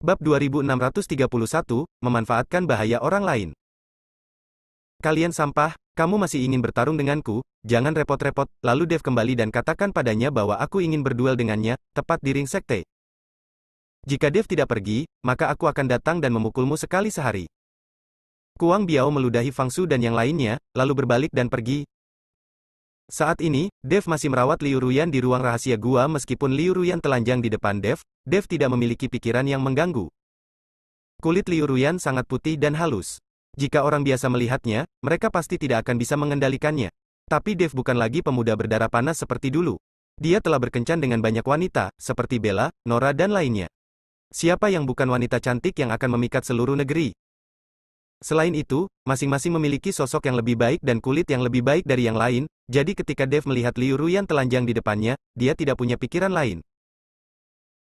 Bab 2631, memanfaatkan bahaya orang lain. Kalian sampah, kamu masih ingin bertarung denganku, jangan repot-repot, lalu Dev kembali dan katakan padanya bahwa aku ingin berduel dengannya, tepat di ring sekte. Jika Dev tidak pergi, maka aku akan datang dan memukulmu sekali sehari. Kuang Biao meludahi Fang Su dan yang lainnya, lalu berbalik dan pergi. Saat ini, Dev masih merawat Liu Ruyan di ruang rahasia gua meskipun Liu Ruyan telanjang di depan Dev tidak memiliki pikiran yang mengganggu. Kulit Liu Ruyan sangat putih dan halus. Jika orang biasa melihatnya, mereka pasti tidak akan bisa mengendalikannya. Tapi Dev bukan lagi pemuda berdarah panas seperti dulu. Dia telah berkencan dengan banyak wanita, seperti Bella, Nora dan lainnya. Siapa yang bukan wanita cantik yang akan memikat seluruh negeri? Selain itu, masing-masing memiliki sosok yang lebih baik dan kulit yang lebih baik dari yang lain, jadi ketika Dev melihat Liu Ruyan telanjang di depannya, dia tidak punya pikiran lain.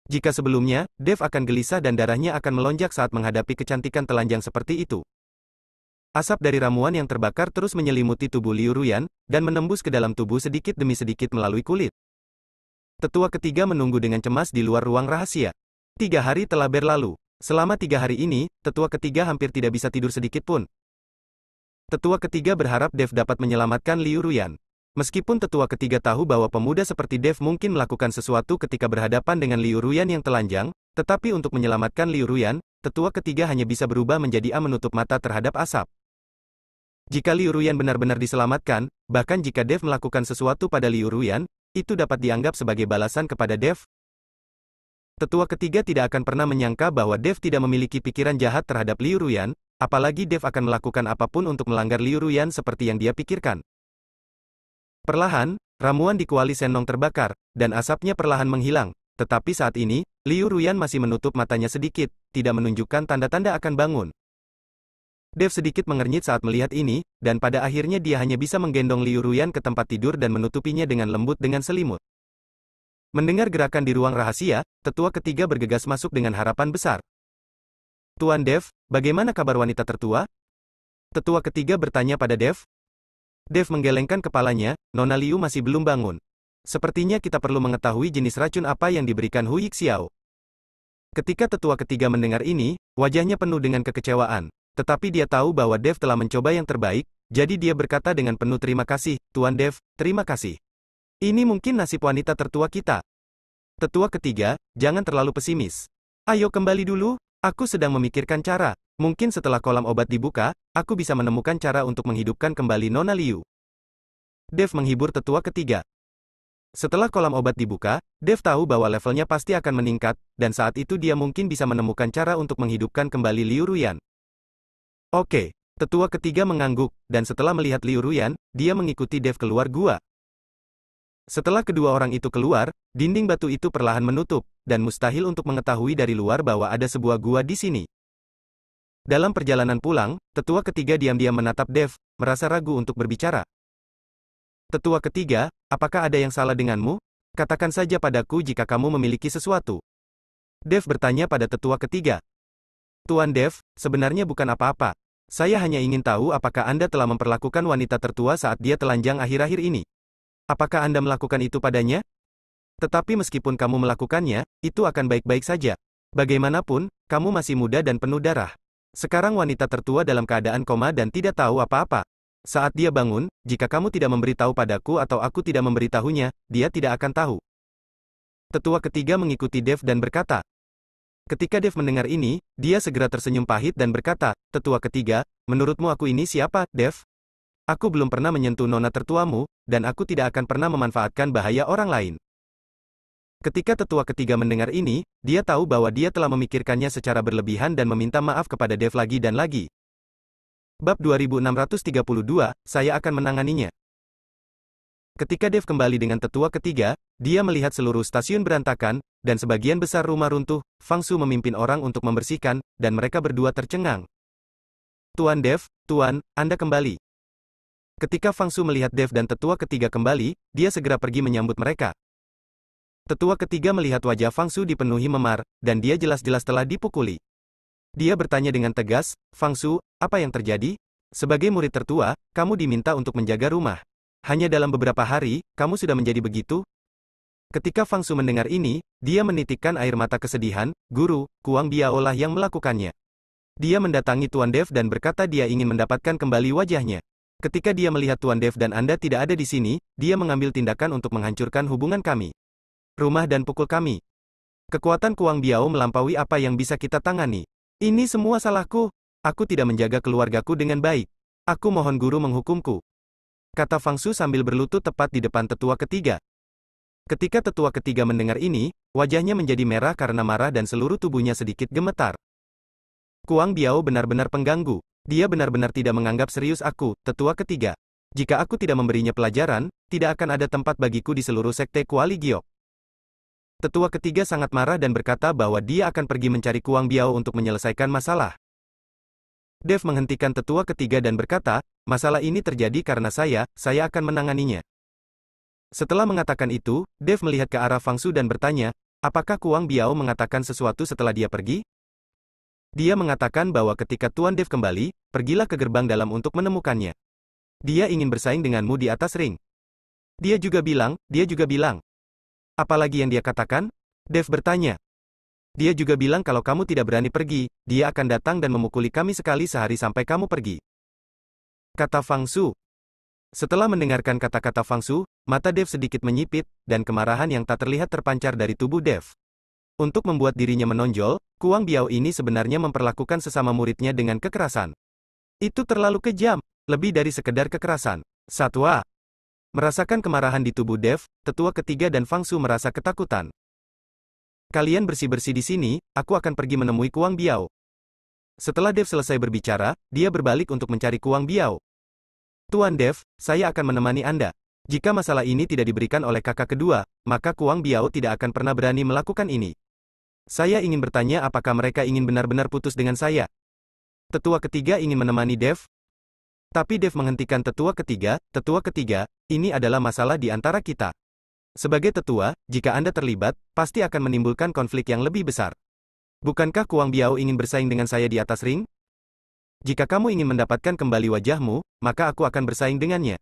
Jika sebelumnya, Dev akan gelisah dan darahnya akan melonjak saat menghadapi kecantikan telanjang seperti itu. Asap dari ramuan yang terbakar terus menyelimuti tubuh Liu Ruyan, dan menembus ke dalam tubuh sedikit demi sedikit melalui kulit. Tetua ketiga menunggu dengan cemas di luar ruang rahasia. 3 hari telah berlalu. Selama 3 hari ini, tetua ketiga hampir tidak bisa tidur sedikit pun. Tetua ketiga berharap Dev dapat menyelamatkan Liu Ruyan. Meskipun tetua ketiga tahu bahwa pemuda seperti Dev mungkin melakukan sesuatu ketika berhadapan dengan Liu Ruyan yang telanjang, tetapi untuk menyelamatkan Liu Ruyan, tetua ketiga hanya bisa berubah menjadi menutup mata terhadap asap. Jika Liu Ruyan benar-benar diselamatkan, bahkan jika Dev melakukan sesuatu pada Liu Ruyan, itu dapat dianggap sebagai balasan kepada Dev. Tetua ketiga tidak akan pernah menyangka bahwa Dev tidak memiliki pikiran jahat terhadap Liu Ruyan, apalagi Dev akan melakukan apapun untuk melanggar Liu Ruyan seperti yang dia pikirkan. Perlahan, ramuan di kuali Sennong terbakar, dan asapnya perlahan menghilang, tetapi saat ini, Liu Ruyan masih menutup matanya sedikit, tidak menunjukkan tanda-tanda akan bangun. Dev sedikit mengernyit saat melihat ini, dan pada akhirnya dia hanya bisa menggendong Liu Ruyan ke tempat tidur dan menutupinya dengan lembut dengan selimut. Mendengar gerakan di ruang rahasia, tetua ketiga bergegas masuk dengan harapan besar. Tuan Dev, bagaimana kabar wanita tertua? Tetua ketiga bertanya pada Dev. Dev menggelengkan kepalanya, Nona Liu masih belum bangun. Sepertinya kita perlu mengetahui jenis racun apa yang diberikan Hu Yixiao. Ketika tetua ketiga mendengar ini, wajahnya penuh dengan kekecewaan. Tetapi dia tahu bahwa Dev telah mencoba yang terbaik, jadi dia berkata dengan penuh terima kasih, Tuan Dev, terima kasih. Ini mungkin nasib wanita tertua kita. Tetua ketiga, jangan terlalu pesimis. Ayo kembali dulu, aku sedang memikirkan cara. Mungkin setelah kolam obat dibuka, aku bisa menemukan cara untuk menghidupkan kembali Nona Liu. Dev menghibur tetua ketiga. Setelah kolam obat dibuka, Dev tahu bahwa levelnya pasti akan meningkat, dan saat itu dia mungkin bisa menemukan cara untuk menghidupkan kembali Liu Ruyan. Oke, tetua ketiga mengangguk, dan setelah melihat Liu Ruyan, dia mengikuti Dev keluar gua. Setelah kedua orang itu keluar, dinding batu itu perlahan menutup, dan mustahil untuk mengetahui dari luar bahwa ada sebuah gua di sini. Dalam perjalanan pulang, tetua ketiga diam-diam menatap Dev, merasa ragu untuk berbicara. Tetua ketiga, apakah ada yang salah denganmu? Katakan saja padaku jika kamu memiliki sesuatu. Dev bertanya pada tetua ketiga. Tuan Dev, sebenarnya bukan apa-apa. Saya hanya ingin tahu apakah Anda telah memperlakukan wanita tertua saat dia telanjang akhir-akhir ini. Apakah Anda melakukan itu padanya? Tetapi meskipun kamu melakukannya, itu akan baik-baik saja. Bagaimanapun, kamu masih muda dan penuh darah. Sekarang wanita tertua dalam keadaan koma dan tidak tahu apa-apa. Saat dia bangun, jika kamu tidak memberitahu padaku atau aku tidak memberitahunya, dia tidak akan tahu. Tetua ketiga mengikuti Dev dan berkata. Ketika Dev mendengar ini, dia segera tersenyum pahit dan berkata, Tetua ketiga, menurutmu aku ini siapa, Dev? Aku belum pernah menyentuh nona tertuamu, dan aku tidak akan pernah memanfaatkan bahaya orang lain. Ketika tetua ketiga mendengar ini, dia tahu bahwa dia telah memikirkannya secara berlebihan dan meminta maaf kepada Dev lagi dan lagi. Bab 2632, saya akan menanganinya. Ketika Dev kembali dengan tetua ketiga, dia melihat seluruh stasiun berantakan, dan sebagian besar rumah runtuh. Fang Su memimpin orang untuk membersihkan, dan mereka berdua tercengang. Tuan Dev, Tuan, Anda kembali. Ketika Fang Su melihat Dev dan tetua ketiga kembali, dia segera pergi menyambut mereka. Tetua ketiga melihat wajah Fang Su dipenuhi memar, dan dia jelas-jelas telah dipukuli. Dia bertanya dengan tegas, Fang Su, apa yang terjadi? Sebagai murid tertua, kamu diminta untuk menjaga rumah. Hanya dalam beberapa hari, kamu sudah menjadi begitu? Ketika Fang Su mendengar ini, dia menitikkan air mata kesedihan. Guru, Kuang Biao lah yang melakukannya. Dia mendatangi Tuan Dev dan berkata dia ingin mendapatkan kembali wajahnya. Ketika dia melihat Tuan Dev dan Anda tidak ada di sini, dia mengambil tindakan untuk menghancurkan hubungan kami. Rumah dan pukul kami. Kekuatan Kuang Biao melampaui apa yang bisa kita tangani. Ini semua salahku. Aku tidak menjaga keluargaku dengan baik. Aku mohon guru menghukumku. Kata Fang Su sambil berlutut tepat di depan tetua ketiga. Ketika tetua ketiga mendengar ini, wajahnya menjadi merah karena marah dan seluruh tubuhnya sedikit gemetar. Kuang Biao benar-benar pengganggu. Dia benar-benar tidak menganggap serius aku, tetua ketiga. Jika aku tidak memberinya pelajaran, tidak akan ada tempat bagiku di seluruh sekte Kuali Giok. Tetua ketiga sangat marah dan berkata bahwa dia akan pergi mencari Kuang Biao untuk menyelesaikan masalah. Dev menghentikan tetua ketiga dan berkata, masalah ini terjadi karena saya akan menanganinya. Setelah mengatakan itu, Dev melihat ke arah Fang Su dan bertanya, apakah Kuang Biao mengatakan sesuatu setelah dia pergi? Dia mengatakan bahwa ketika Tuan Dev kembali, pergilah ke gerbang dalam untuk menemukannya. Dia ingin bersaing denganmu di atas ring. Dia juga bilang. Apalagi yang dia katakan? Dev bertanya. Dia juga bilang kalau kamu tidak berani pergi, dia akan datang dan memukuli kami sekali sehari sampai kamu pergi. Kata Fang Su. Setelah mendengarkan kata-kata Fang Su, mata Dev sedikit menyipit, dan kemarahan yang tak terlihat terpancar dari tubuh Dev. Untuk membuat dirinya menonjol, Kuang Biao ini sebenarnya memperlakukan sesama muridnya dengan kekerasan. Itu terlalu kejam, lebih dari sekedar kekerasan. Satwa. Merasakan kemarahan di tubuh Dev, tetua ketiga dan Fang Su merasa ketakutan. Kalian bersih-bersih di sini, aku akan pergi menemui Kuang Biao. Setelah Dev selesai berbicara, dia berbalik untuk mencari Kuang Biao. Tuan Dev, saya akan menemani Anda. Jika masalah ini tidak diberikan oleh kakak kedua, maka Kuang Biao tidak akan pernah berani melakukan ini. Saya ingin bertanya apakah mereka ingin benar-benar putus dengan saya. Tetua ketiga ingin menemani Dev. Tapi Dev menghentikan tetua ketiga, ini adalah masalah di antara kita. Sebagai tetua, jika Anda terlibat, pasti akan menimbulkan konflik yang lebih besar. Bukankah Kuang Biao ingin bersaing dengan saya di atas ring? Jika kamu ingin mendapatkan kembali wajahmu, maka aku akan bersaing dengannya.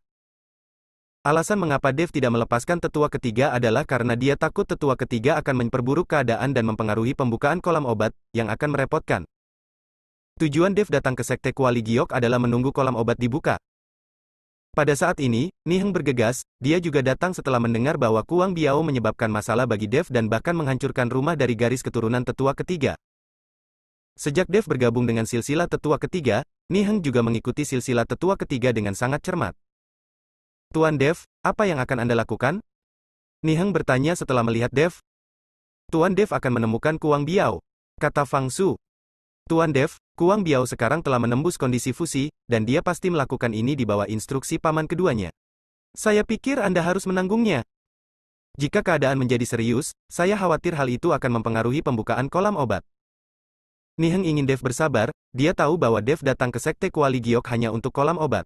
Alasan mengapa Dev tidak melepaskan tetua ketiga adalah karena dia takut tetua ketiga akan memperburuk keadaan dan mempengaruhi pembukaan kolam obat, yang akan merepotkan. Tujuan Dev datang ke Sekte Kuali Giok adalah menunggu kolam obat dibuka. Pada saat ini, Niheng bergegas, dia juga datang setelah mendengar bahwa Kuang Biao menyebabkan masalah bagi Dev dan bahkan menghancurkan rumah dari garis keturunan tetua ketiga. Sejak Dev bergabung dengan silsilah tetua ketiga, Niheng juga mengikuti silsilah tetua ketiga dengan sangat cermat. Tuan Dev, apa yang akan Anda lakukan? Niheng bertanya setelah melihat Dev. Tuan Dev akan menemukan Kuang Biao, kata Fang Su. Tuan Dev, Kuang Biao sekarang telah menembus kondisi fusi, dan dia pasti melakukan ini di bawah instruksi paman keduanya. Saya pikir Anda harus menanggungnya. Jika keadaan menjadi serius, saya khawatir hal itu akan mempengaruhi pembukaan kolam obat. Niheng ingin Dev bersabar, dia tahu bahwa Dev datang ke Sekte Kuali Giok hanya untuk kolam obat.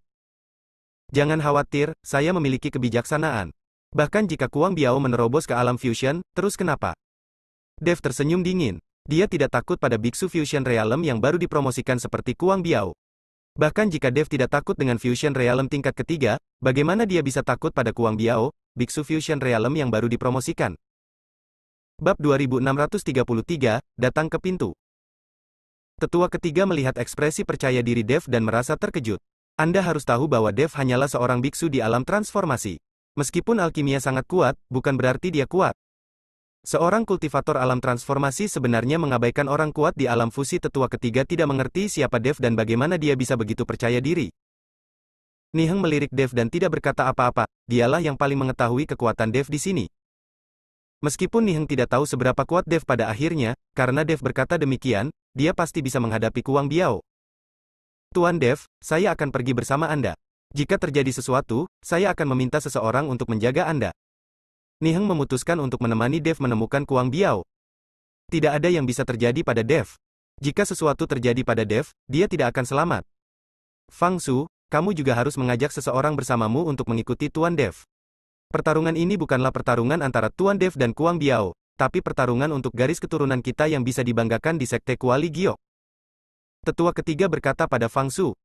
Jangan khawatir, saya memiliki kebijaksanaan. Bahkan jika Kuang Biao menerobos ke alam fusion, terus kenapa? Dev tersenyum dingin. Dia tidak takut pada Biksu Fusion Realm yang baru dipromosikan seperti Kuang Biao. Bahkan jika Dev tidak takut dengan Fusion Realm tingkat ketiga, bagaimana dia bisa takut pada Kuang Biao, Biksu Fusion Realm yang baru dipromosikan? Bab 2633, datang ke pintu. Tetua ketiga melihat ekspresi percaya diri Dev dan merasa terkejut. Anda harus tahu bahwa Dev hanyalah seorang biksu di alam transformasi. Meskipun alkimia sangat kuat, bukan berarti dia kuat. Seorang kultivator alam transformasi sebenarnya mengabaikan orang kuat di alam fusi. Tetua ketiga tidak mengerti siapa Dev dan bagaimana dia bisa begitu percaya diri. Niheng melirik Dev dan tidak berkata apa-apa, dialah yang paling mengetahui kekuatan Dev di sini. Meskipun Niheng tidak tahu seberapa kuat Dev pada akhirnya, karena Dev berkata demikian, dia pasti bisa menghadapi Kuang Biao. Tuan Dev, saya akan pergi bersama Anda. Jika terjadi sesuatu, saya akan meminta seseorang untuk menjaga Anda. Niheng memutuskan untuk menemani Dev menemukan Kuang Biao. Tidak ada yang bisa terjadi pada Dev. Jika sesuatu terjadi pada Dev, dia tidak akan selamat. Fang Su, kamu juga harus mengajak seseorang bersamamu untuk mengikuti Tuan Dev. Pertarungan ini bukanlah pertarungan antara Tuan Dev dan Kuang Biao, tapi pertarungan untuk garis keturunan kita yang bisa dibanggakan di Sekte Kuali Giok. Tetua ketiga berkata pada Fang Su.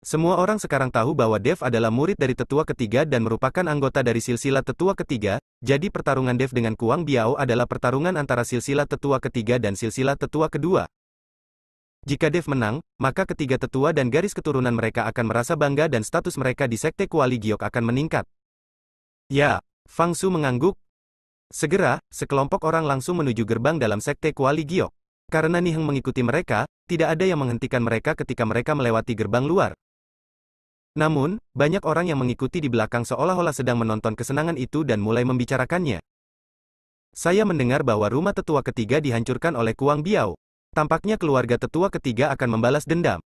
Semua orang sekarang tahu bahwa Dev adalah murid dari tetua ketiga dan merupakan anggota dari silsilah tetua ketiga, jadi pertarungan Dev dengan Kuang Biao adalah pertarungan antara silsilah tetua ketiga dan silsilah tetua kedua. Jika Dev menang, maka ketiga tetua dan garis keturunan mereka akan merasa bangga dan status mereka di Sekte Kuali Giok akan meningkat. Ya, Fang Su mengangguk. Segera, sekelompok orang langsung menuju gerbang dalam Sekte Kuali Giok. Karena Niheng mengikuti mereka, tidak ada yang menghentikan mereka ketika mereka melewati gerbang luar. Namun, banyak orang yang mengikuti di belakang seolah-olah sedang menonton kesenangan itu dan mulai membicarakannya. Saya mendengar bahwa rumah tetua ketiga dihancurkan oleh Kuang Biao. Tampaknya keluarga tetua ketiga akan membalas dendam.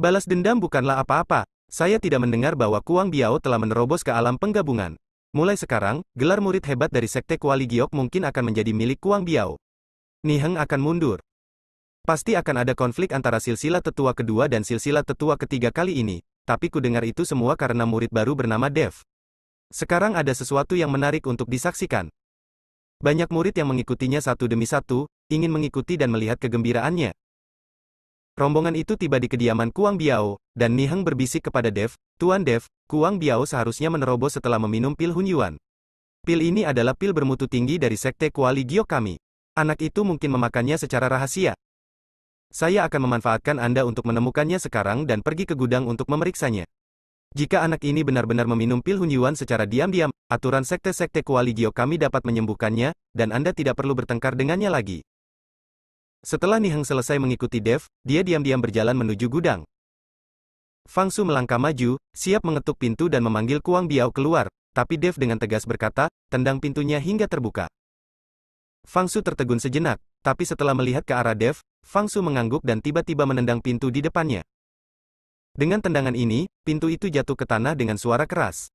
Balas dendam bukanlah apa-apa. Saya tidak mendengar bahwa Kuang Biao telah menerobos ke alam penggabungan. Mulai sekarang, gelar murid hebat dari Sekte Kuali Giok mungkin akan menjadi milik Kuang Biao. Niheng akan mundur. Pasti akan ada konflik antara silsilah tetua kedua dan silsilah tetua ketiga kali ini. Tapi ku dengar itu semua karena murid baru bernama Dev. Sekarang ada sesuatu yang menarik untuk disaksikan. Banyak murid yang mengikutinya satu demi satu, ingin mengikuti dan melihat kegembiraannya. Rombongan itu tiba di kediaman Kuang Biao, dan Niheng berbisik kepada Dev, Tuan Dev, Kuang Biao seharusnya menerobos setelah meminum pil Hunyuan. Pil ini adalah pil bermutu tinggi dari Sekte Kuali Giok kami. Anak itu mungkin memakannya secara rahasia. Saya akan memanfaatkan Anda untuk menemukannya sekarang dan pergi ke gudang untuk memeriksanya. Jika anak ini benar-benar meminum pil Hunyuan secara diam-diam, aturan sekte-sekte Kuali Giok kami dapat menyembuhkannya, dan Anda tidak perlu bertengkar dengannya lagi. Setelah Niheng selesai mengikuti Dev, dia diam-diam berjalan menuju gudang. Fang Su melangkah maju, siap mengetuk pintu dan memanggil Kuang Biao keluar, tapi Dev dengan tegas berkata, tendang pintunya hingga terbuka. Fang Su tertegun sejenak, tapi setelah melihat ke arah Dev, Fang Su mengangguk dan tiba-tiba menendang pintu di depannya. Dengan tendangan ini, pintu itu jatuh ke tanah dengan suara keras.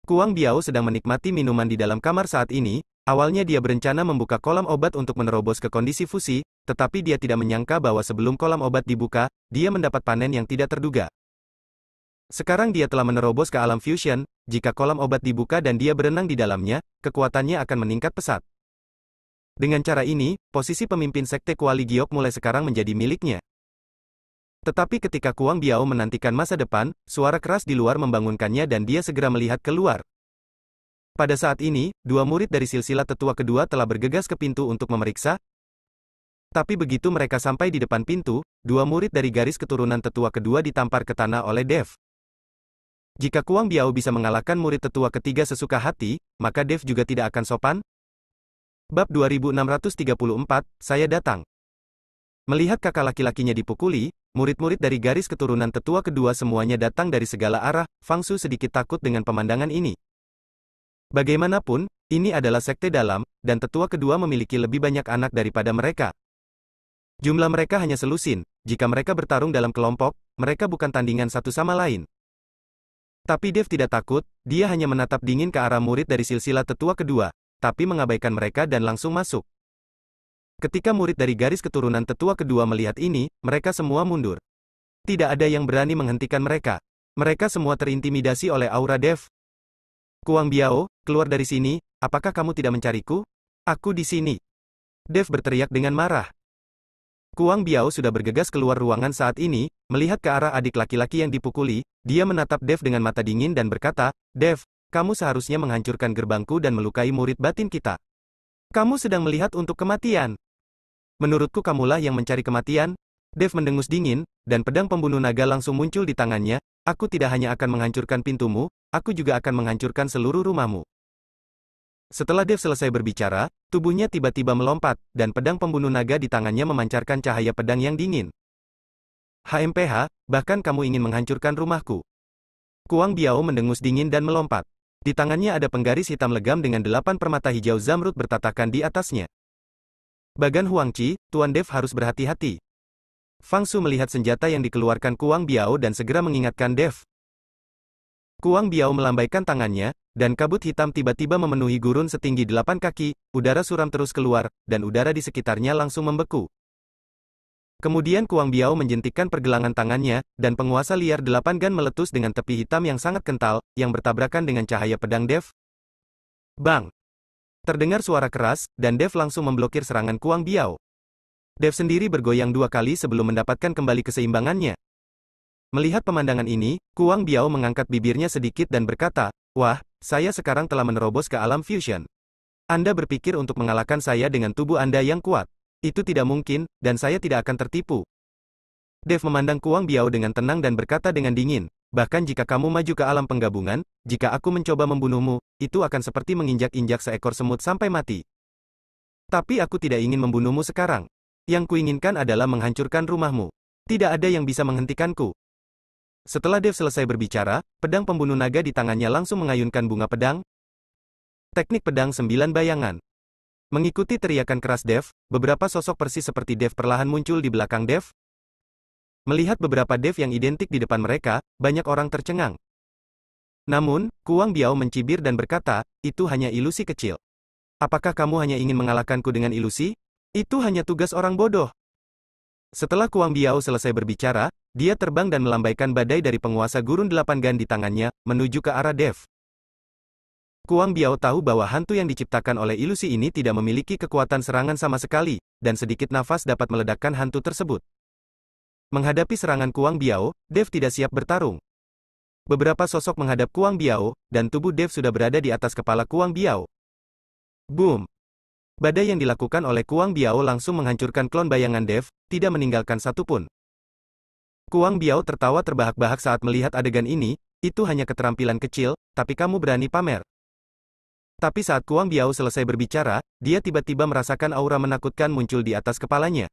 Kuang Biao sedang menikmati minuman di dalam kamar saat ini. Awalnya dia berencana membuka kolam obat untuk menerobos ke kondisi fusi, tetapi dia tidak menyangka bahwa sebelum kolam obat dibuka, dia mendapat panen yang tidak terduga. Sekarang dia telah menerobos ke alam fusion, jika kolam obat dibuka dan dia berenang di dalamnya, kekuatannya akan meningkat pesat. Dengan cara ini, posisi pemimpin Sekte Kuali Giok mulai sekarang menjadi miliknya. Tetapi ketika Kuang Biao menantikan masa depan, suara keras di luar membangunkannya dan dia segera melihat keluar. Pada saat ini, dua murid dari silsilah tetua kedua telah bergegas ke pintu untuk memeriksa. Tapi begitu mereka sampai di depan pintu, dua murid dari garis keturunan tetua kedua ditampar ke tanah oleh Dev. Jika Kuang Biao bisa mengalahkan murid tetua ketiga sesuka hati, maka Dev juga tidak akan sopan. Bab 2634, saya datang. Melihat kakak laki-lakinya dipukuli, murid-murid dari garis keturunan tetua kedua semuanya datang dari segala arah. Fang Su sedikit takut dengan pemandangan ini. Bagaimanapun, ini adalah sekte dalam, dan tetua kedua memiliki lebih banyak anak daripada mereka. Jumlah mereka hanya selusin, jika mereka bertarung dalam kelompok, mereka bukan tandingan satu sama lain. Tapi Dev tidak takut, dia hanya menatap dingin ke arah murid dari silsilah tetua kedua, tapi mengabaikan mereka dan langsung masuk. Ketika murid dari garis keturunan tetua kedua melihat ini, mereka semua mundur. Tidak ada yang berani menghentikan mereka. Mereka semua terintimidasi oleh aura Dev. Kuang Biao, keluar dari sini, apakah kamu tidak mencariku? Aku di sini. Dev berteriak dengan marah. Kuang Biao sudah bergegas keluar ruangan saat ini, melihat ke arah adik laki-laki yang dipukuli, dia menatap Dev dengan mata dingin dan berkata, Dev, kamu seharusnya menghancurkan gerbangku dan melukai murid batin kita. Kamu sedang melihat untuk kematian. Menurutku kamulah yang mencari kematian? Dev mendengus dingin, dan pedang pembunuh naga langsung muncul di tangannya. Aku tidak hanya akan menghancurkan pintumu, aku juga akan menghancurkan seluruh rumahmu. Setelah Dev selesai berbicara, tubuhnya tiba-tiba melompat, dan pedang pembunuh naga di tangannya memancarkan cahaya pedang yang dingin. HMPH, bahkan kamu ingin menghancurkan rumahku. Kuang Biao mendengus dingin dan melompat. Di tangannya ada penggaris hitam legam dengan 8 permata hijau zamrud bertatakan di atasnya. Bagan Huangqi, Tuan Dev harus berhati-hati. Fang Su melihat senjata yang dikeluarkan Kuang Biao dan segera mengingatkan Dev. Kuang Biao melambaikan tangannya, dan kabut hitam tiba-tiba memenuhi gurun setinggi 8 kaki, udara suram terus keluar, dan udara di sekitarnya langsung membeku. Kemudian Kuang Biao menjentikkan pergelangan tangannya, dan penguasa liar 8 gan meletus dengan tepi hitam yang sangat kental, yang bertabrakan dengan cahaya pedang Dev. Bang! Terdengar suara keras, dan Dev langsung memblokir serangan Kuang Biao. Dev sendiri bergoyang 2 kali sebelum mendapatkan kembali keseimbangannya. Melihat pemandangan ini, Kuang Biao mengangkat bibirnya sedikit dan berkata, "Wah, saya sekarang telah menerobos ke alam fusion. Anda berpikir untuk mengalahkan saya dengan tubuh Anda yang kuat. Itu tidak mungkin, dan saya tidak akan tertipu." Dev memandang Kuang Biao dengan tenang dan berkata dengan dingin, "Bahkan jika kamu maju ke alam penggabungan, jika aku mencoba membunuhmu, itu akan seperti menginjak-injak seekor semut sampai mati. Tapi aku tidak ingin membunuhmu sekarang. Yang kuinginkan adalah menghancurkan rumahmu. Tidak ada yang bisa menghentikanku." Setelah Dev selesai berbicara, pedang pembunuh naga di tangannya langsung mengayunkan bunga pedang. Teknik pedang 9 bayangan. Mengikuti teriakan keras Dev, beberapa sosok persis seperti Dev perlahan muncul di belakang Dev. Melihat beberapa Dev yang identik di depan mereka, banyak orang tercengang. Namun, Kuang Biao mencibir dan berkata, "Itu hanya ilusi kecil. Apakah kamu hanya ingin mengalahkanku dengan ilusi? Itu hanya tugas orang bodoh." Setelah Kuang Biao selesai berbicara, dia terbang dan melambaikan badai dari penguasa gurun 8 gan di tangannya, menuju ke arah Dev. Kuang Biao tahu bahwa hantu yang diciptakan oleh ilusi ini tidak memiliki kekuatan serangan sama sekali, dan sedikit nafas dapat meledakkan hantu tersebut. Menghadapi serangan Kuang Biao, Dev tidak siap bertarung. Beberapa sosok menghadap Kuang Biao, dan tubuh Dev sudah berada di atas kepala Kuang Biao. Boom! Badai yang dilakukan oleh Kuang Biao langsung menghancurkan klon bayangan Dev, tidak meninggalkan satupun. Kuang Biao tertawa terbahak-bahak saat melihat adegan ini, "Itu hanya keterampilan kecil, tapi kamu berani pamer." Tapi saat Kuang Biao selesai berbicara, dia tiba-tiba merasakan aura menakutkan muncul di atas kepalanya.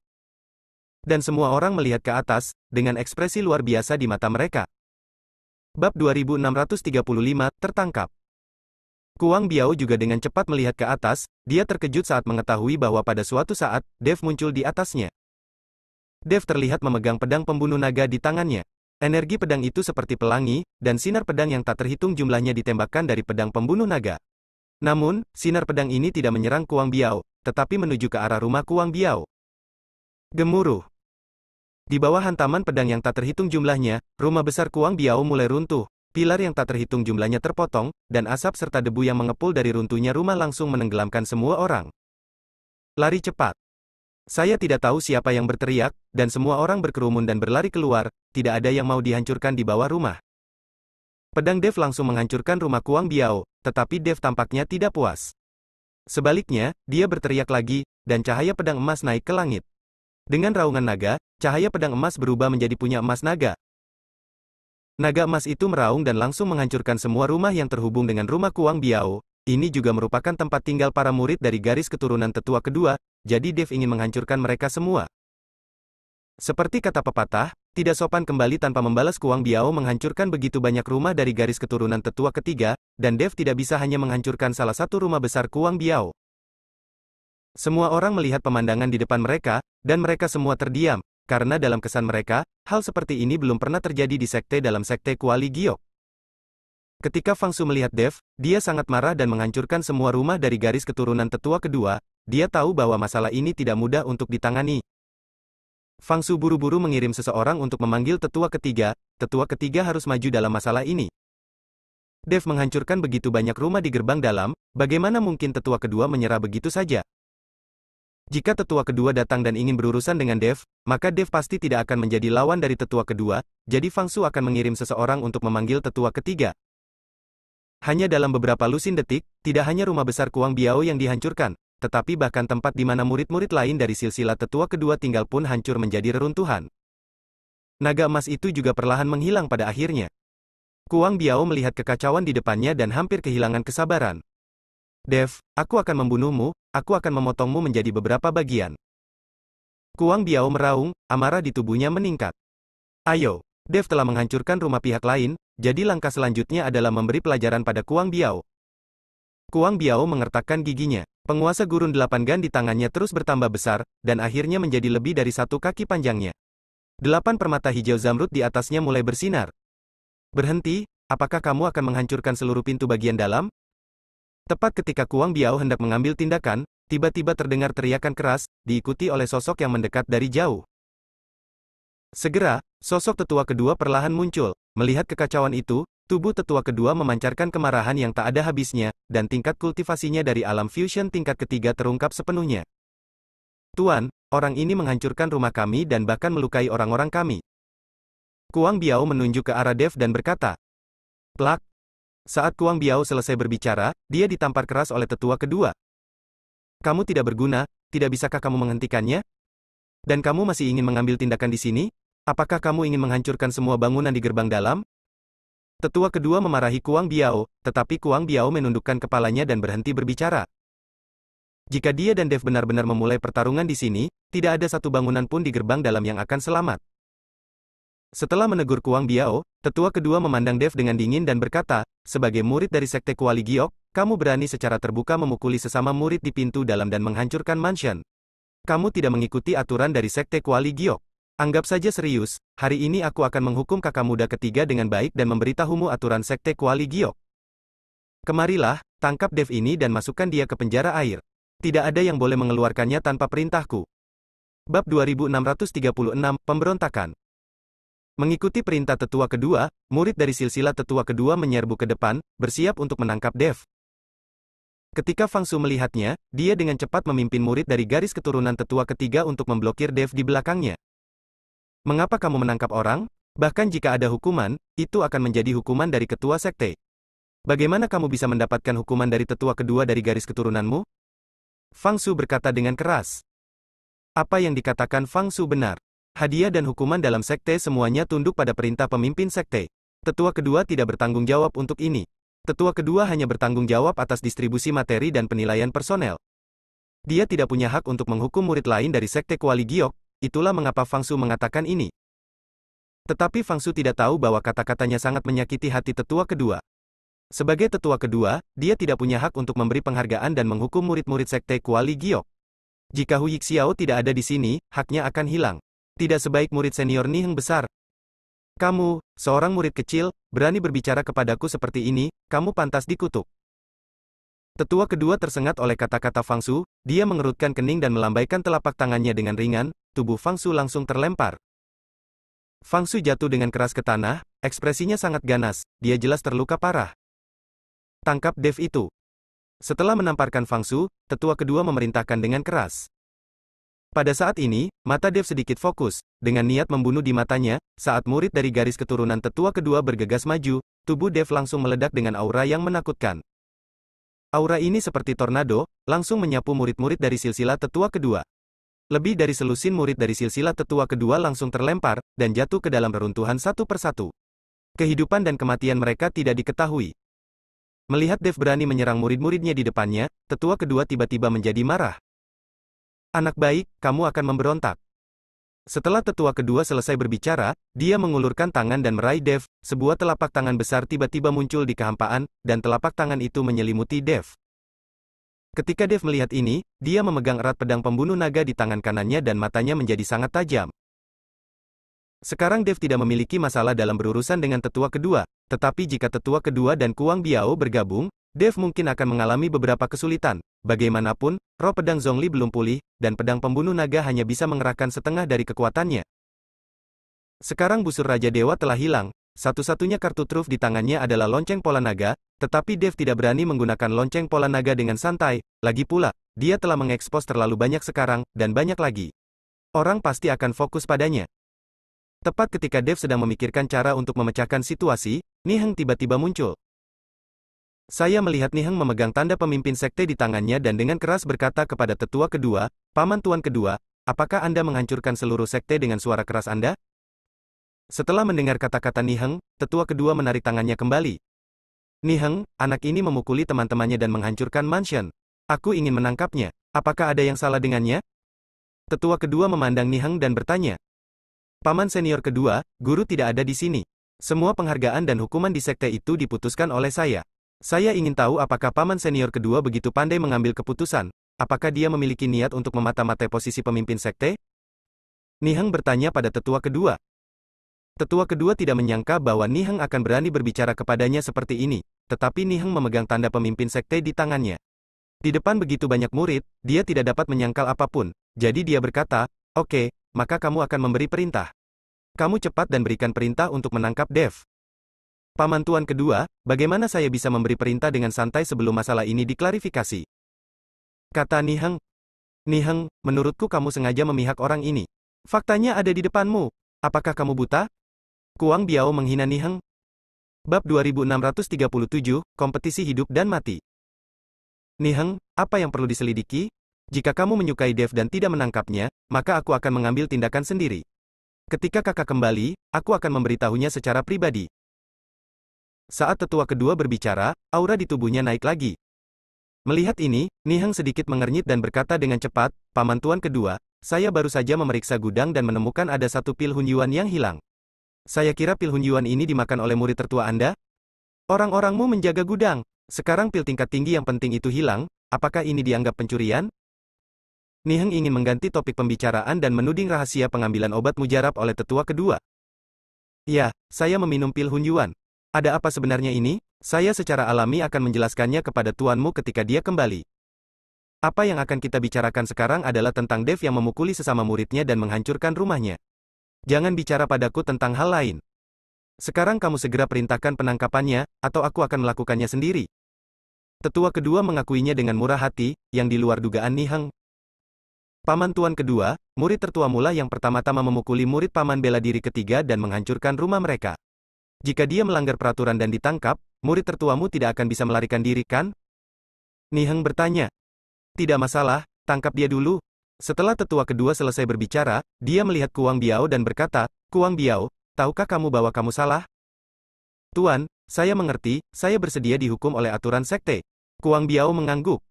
Dan semua orang melihat ke atas, dengan ekspresi luar biasa di mata mereka. Bab 2635, tertangkap. Kuang Biao juga dengan cepat melihat ke atas, dia terkejut saat mengetahui bahwa pada suatu saat, Dev muncul di atasnya. Dev terlihat memegang pedang pembunuh naga di tangannya. Energi pedang itu seperti pelangi, dan sinar pedang yang tak terhitung jumlahnya ditembakkan dari pedang pembunuh naga. Namun, sinar pedang ini tidak menyerang Kuang Biao, tetapi menuju ke arah rumah Kuang Biao. Gemuruh. Di bawah hantaman pedang yang tak terhitung jumlahnya, rumah besar Kuang Biao mulai runtuh, pilar yang tak terhitung jumlahnya terpotong, dan asap serta debu yang mengepul dari runtuhnya rumah langsung menenggelamkan semua orang. Lari cepat. Saya tidak tahu siapa yang berteriak, dan semua orang berkerumun dan berlari keluar, tidak ada yang mau dihancurkan di bawah rumah. Pedang Dev langsung menghancurkan rumah Kuang Biao, tetapi Dev tampaknya tidak puas. Sebaliknya, dia berteriak lagi, dan cahaya pedang emas naik ke langit. Dengan raungan naga, cahaya pedang emas berubah menjadi punya emas naga. Naga emas itu meraung dan langsung menghancurkan semua rumah yang terhubung dengan rumah Kuang Biao. Ini juga merupakan tempat tinggal para murid dari garis keturunan tetua kedua, jadi Dev ingin menghancurkan mereka semua. Seperti kata pepatah, tidak sopan kembali tanpa membalas. Kuang Biao menghancurkan begitu banyak rumah dari garis keturunan tetua ketiga, dan Dev tidak bisa hanya menghancurkan salah satu rumah besar Kuang Biao. Semua orang melihat pemandangan di depan mereka, dan mereka semua terdiam, karena dalam kesan mereka, hal seperti ini belum pernah terjadi di sekte dalam sekte Kuali Giok. Ketika Fang Su melihat Dev, dia sangat marah dan menghancurkan semua rumah dari garis keturunan tetua kedua. Dia tahu bahwa masalah ini tidak mudah untuk ditangani. Fang Su buru-buru mengirim seseorang untuk memanggil tetua ketiga harus maju dalam masalah ini. Dev menghancurkan begitu banyak rumah di gerbang dalam, bagaimana mungkin tetua kedua menyerah begitu saja? Jika tetua kedua datang dan ingin berurusan dengan Dev, maka Dev pasti tidak akan menjadi lawan dari tetua kedua, jadi Fang Su akan mengirim seseorang untuk memanggil tetua ketiga. Hanya dalam beberapa lusin detik, tidak hanya rumah besar Kuang Biao yang dihancurkan, tetapi bahkan tempat di mana murid-murid lain dari silsilah tetua kedua tinggal pun hancur menjadi reruntuhan. Naga emas itu juga perlahan menghilang pada akhirnya. Kuang Biao melihat kekacauan di depannya dan hampir kehilangan kesabaran. "Dev, aku akan membunuhmu, aku akan memotongmu menjadi beberapa bagian." Kuang Biao meraung, amarah di tubuhnya meningkat. "Ayo, Dev telah menghancurkan rumah pihak lain, jadi langkah selanjutnya adalah memberi pelajaran pada Kuang Biao." Kuang Biao mengertakkan giginya. Penguasa gurun 8 gan di tangannya terus bertambah besar, dan akhirnya menjadi lebih dari 1 kaki panjangnya. 8 permata hijau zamrud di atasnya mulai bersinar. "Berhenti, apakah kamu akan menghancurkan seluruh pintu bagian dalam?" Tepat ketika Kuang Biao hendak mengambil tindakan, tiba-tiba terdengar teriakan keras, diikuti oleh sosok yang mendekat dari jauh. Segera, sosok tetua kedua perlahan muncul. Melihat kekacauan itu, tubuh tetua kedua memancarkan kemarahan yang tak ada habisnya, dan tingkat kultivasinya dari alam fusion tingkat ketiga terungkap sepenuhnya. "Tuan, orang ini menghancurkan rumah kami dan bahkan melukai orang-orang kami. Kuang Biao menunjuk ke arah Dev dan berkata, "Plak." Saat Kuang Biao selesai berbicara, dia ditampar keras oleh tetua kedua. "Kamu tidak berguna, tidak bisakah kamu menghentikannya? Dan kamu masih ingin mengambil tindakan di sini? Apakah kamu ingin menghancurkan semua bangunan di gerbang dalam?" Tetua kedua memarahi Kuang Biao, tetapi Kuang Biao menundukkan kepalanya dan berhenti berbicara. Jika dia dan Dev benar-benar memulai pertarungan di sini, tidak ada satu bangunan pun di gerbang dalam yang akan selamat. Setelah menegur Kuang Biao, tetua kedua memandang Dev dengan dingin dan berkata, "Sebagai murid dari Sekte Kuali Giok, kamu berani secara terbuka memukuli sesama murid di pintu dalam dan menghancurkan mansion. Kamu tidak mengikuti aturan dari Sekte Kuali Giok. Anggap saja serius, hari ini aku akan menghukum kakak muda ketiga dengan baik dan memberitahumu aturan Sekte Kuali Giok. Kemarilah, tangkap Dev ini dan masukkan dia ke penjara air. Tidak ada yang boleh mengeluarkannya tanpa perintahku." Bab 2636, Pemberontakan. Mengikuti perintah tetua kedua, murid dari silsilah tetua kedua menyerbu ke depan, bersiap untuk menangkap Dev. Ketika Fang Su melihatnya, dia dengan cepat memimpin murid dari garis keturunan tetua ketiga untuk memblokir Dev di belakangnya. "Mengapa kamu menangkap orang? Bahkan jika ada hukuman, itu akan menjadi hukuman dari ketua sekte. Bagaimana kamu bisa mendapatkan hukuman dari tetua kedua dari garis keturunanmu?" Fang Su berkata dengan keras. Apa yang dikatakan Fang Su benar. Hadiah dan hukuman dalam sekte semuanya tunduk pada perintah pemimpin sekte. Tetua kedua tidak bertanggung jawab untuk ini. Tetua kedua hanya bertanggung jawab atas distribusi materi dan penilaian personel. Dia tidak punya hak untuk menghukum murid lain dari Sekte Kuali Giok, itulah mengapa Fang Su mengatakan ini. Tetapi Fang Su tidak tahu bahwa kata-katanya sangat menyakiti hati tetua kedua. Sebagai tetua kedua, dia tidak punya hak untuk memberi penghargaan dan menghukum murid-murid Sekte Kuali Giok. Jika Hu Yixiao tidak ada di sini, haknya akan hilang. Tidak sebaik murid senior Niheng besar. "Kamu, seorang murid kecil, berani berbicara kepadaku seperti ini, kamu pantas dikutuk." Tetua kedua tersengat oleh kata-kata Fang Su, dia mengerutkan kening dan melambaikan telapak tangannya dengan ringan, tubuh Fang Su langsung terlempar. Fang Su jatuh dengan keras ke tanah, ekspresinya sangat ganas, dia jelas terluka parah. "Tangkap Dev itu." Setelah menamparkan Fang Su, tetua kedua memerintahkan dengan keras. Pada saat ini, mata Dev sedikit fokus, dengan niat membunuh di matanya, saat murid dari garis keturunan tetua kedua bergegas maju, tubuh Dev langsung meledak dengan aura yang menakutkan. Aura ini seperti tornado, langsung menyapu murid-murid dari silsilah tetua kedua. Lebih dari selusin murid dari silsilah tetua kedua langsung terlempar, dan jatuh ke dalam reruntuhan satu persatu. Kehidupan dan kematian mereka tidak diketahui. Melihat Dev berani menyerang murid-muridnya di depannya, tetua kedua tiba-tiba menjadi marah. "Anak baik, kamu akan memberontak." Setelah tetua kedua selesai berbicara, dia mengulurkan tangan dan meraih Dev, sebuah telapak tangan besar tiba-tiba muncul di kehampaan, dan telapak tangan itu menyelimuti Dev. Ketika Dev melihat ini, dia memegang erat pedang pembunuh naga di tangan kanannya dan matanya menjadi sangat tajam. Sekarang Dev tidak memiliki masalah dalam berurusan dengan tetua kedua, tetapi jika tetua kedua dan Kuang Biao bergabung, Dev mungkin akan mengalami beberapa kesulitan. Bagaimanapun, roh pedang Zhongli belum pulih, dan pedang pembunuh naga hanya bisa mengerahkan setengah dari kekuatannya. Sekarang busur Raja Dewa telah hilang, satu-satunya kartu truf di tangannya adalah lonceng pola naga, tetapi Dev tidak berani menggunakan lonceng pola naga dengan santai, lagi pula, dia telah mengekspos terlalu banyak sekarang, dan banyak lagi. Orang pasti akan fokus padanya. Tepat ketika Dev sedang memikirkan cara untuk memecahkan situasi, Niheng tiba-tiba muncul. Saya melihat Niheng memegang tanda pemimpin sekte di tangannya dan dengan keras berkata kepada tetua kedua, "Paman tuan kedua, apakah Anda menghancurkan seluruh sekte dengan suara keras Anda?" Setelah mendengar kata-kata Niheng, tetua kedua menarik tangannya kembali. "Niheng, anak ini memukuli teman-temannya dan menghancurkan mansion. Aku ingin menangkapnya. Apakah ada yang salah dengannya?" Tetua kedua memandang Niheng dan bertanya. "Paman senior kedua, guru tidak ada di sini. Semua penghargaan dan hukuman di sekte itu diputuskan oleh saya. Saya ingin tahu apakah paman senior kedua begitu pandai mengambil keputusan, apakah dia memiliki niat untuk memata-matai posisi pemimpin sekte?" Niheng bertanya pada tetua kedua. Tetua kedua tidak menyangka bahwa Niheng akan berani berbicara kepadanya seperti ini, tetapi Niheng memegang tanda pemimpin sekte di tangannya. Di depan begitu banyak murid, dia tidak dapat menyangkal apapun, jadi dia berkata, "Oke, maka kamu akan memberi perintah. Kamu cepat dan berikan perintah untuk menangkap Dev." "Paman tuan kedua, bagaimana saya bisa memberi perintah dengan santai sebelum masalah ini diklarifikasi?" kata Niheng. "Niheng, menurutku kamu sengaja memihak orang ini. Faktanya ada di depanmu. Apakah kamu buta?" Kuang Biao menghina Niheng. Bab 2637, Kompetisi Hidup dan Mati. Niheng, apa yang perlu diselidiki? Jika kamu menyukai Dev dan tidak menangkapnya, maka aku akan mengambil tindakan sendiri. Ketika kakak kembali, aku akan memberitahunya secara pribadi. Saat tetua kedua berbicara, aura di tubuhnya naik lagi. Melihat ini, Niheng sedikit mengernyit dan berkata dengan cepat, "Paman Tuan kedua, saya baru saja memeriksa gudang dan menemukan ada satu pil Hunyuan yang hilang. Saya kira pil Hunyuan ini dimakan oleh murid tertua Anda? Orang-orangmu menjaga gudang. Sekarang pil tingkat tinggi yang penting itu hilang, apakah ini dianggap pencurian?" Niheng ingin mengganti topik pembicaraan dan menuding rahasia pengambilan obat mujarab oleh tetua kedua. "Ya, saya meminum pil Hunyuan. Ada apa sebenarnya ini? Saya secara alami akan menjelaskannya kepada tuanmu ketika dia kembali. Apa yang akan kita bicarakan sekarang adalah tentang Dev yang memukuli sesama muridnya dan menghancurkan rumahnya. Jangan bicara padaku tentang hal lain. Sekarang kamu segera perintahkan penangkapannya, atau aku akan melakukannya sendiri." Tetua kedua mengakuinya dengan murah hati, yang di luar dugaan Niheng. Paman Tuan kedua, murid tertua mula yang pertama-tama memukuli murid paman bela diri ketiga dan menghancurkan rumah mereka. Jika dia melanggar peraturan dan ditangkap, murid tertuamu tidak akan bisa melarikan diri, kan? Niheng bertanya. "Tidak masalah, tangkap dia dulu." Setelah tetua kedua selesai berbicara, dia melihat Kuang Biao dan berkata, "Kuang Biao, tahukah kamu bahwa kamu salah?" "Tuan, saya mengerti, saya bersedia dihukum oleh aturan sekte." Kuang Biao mengangguk.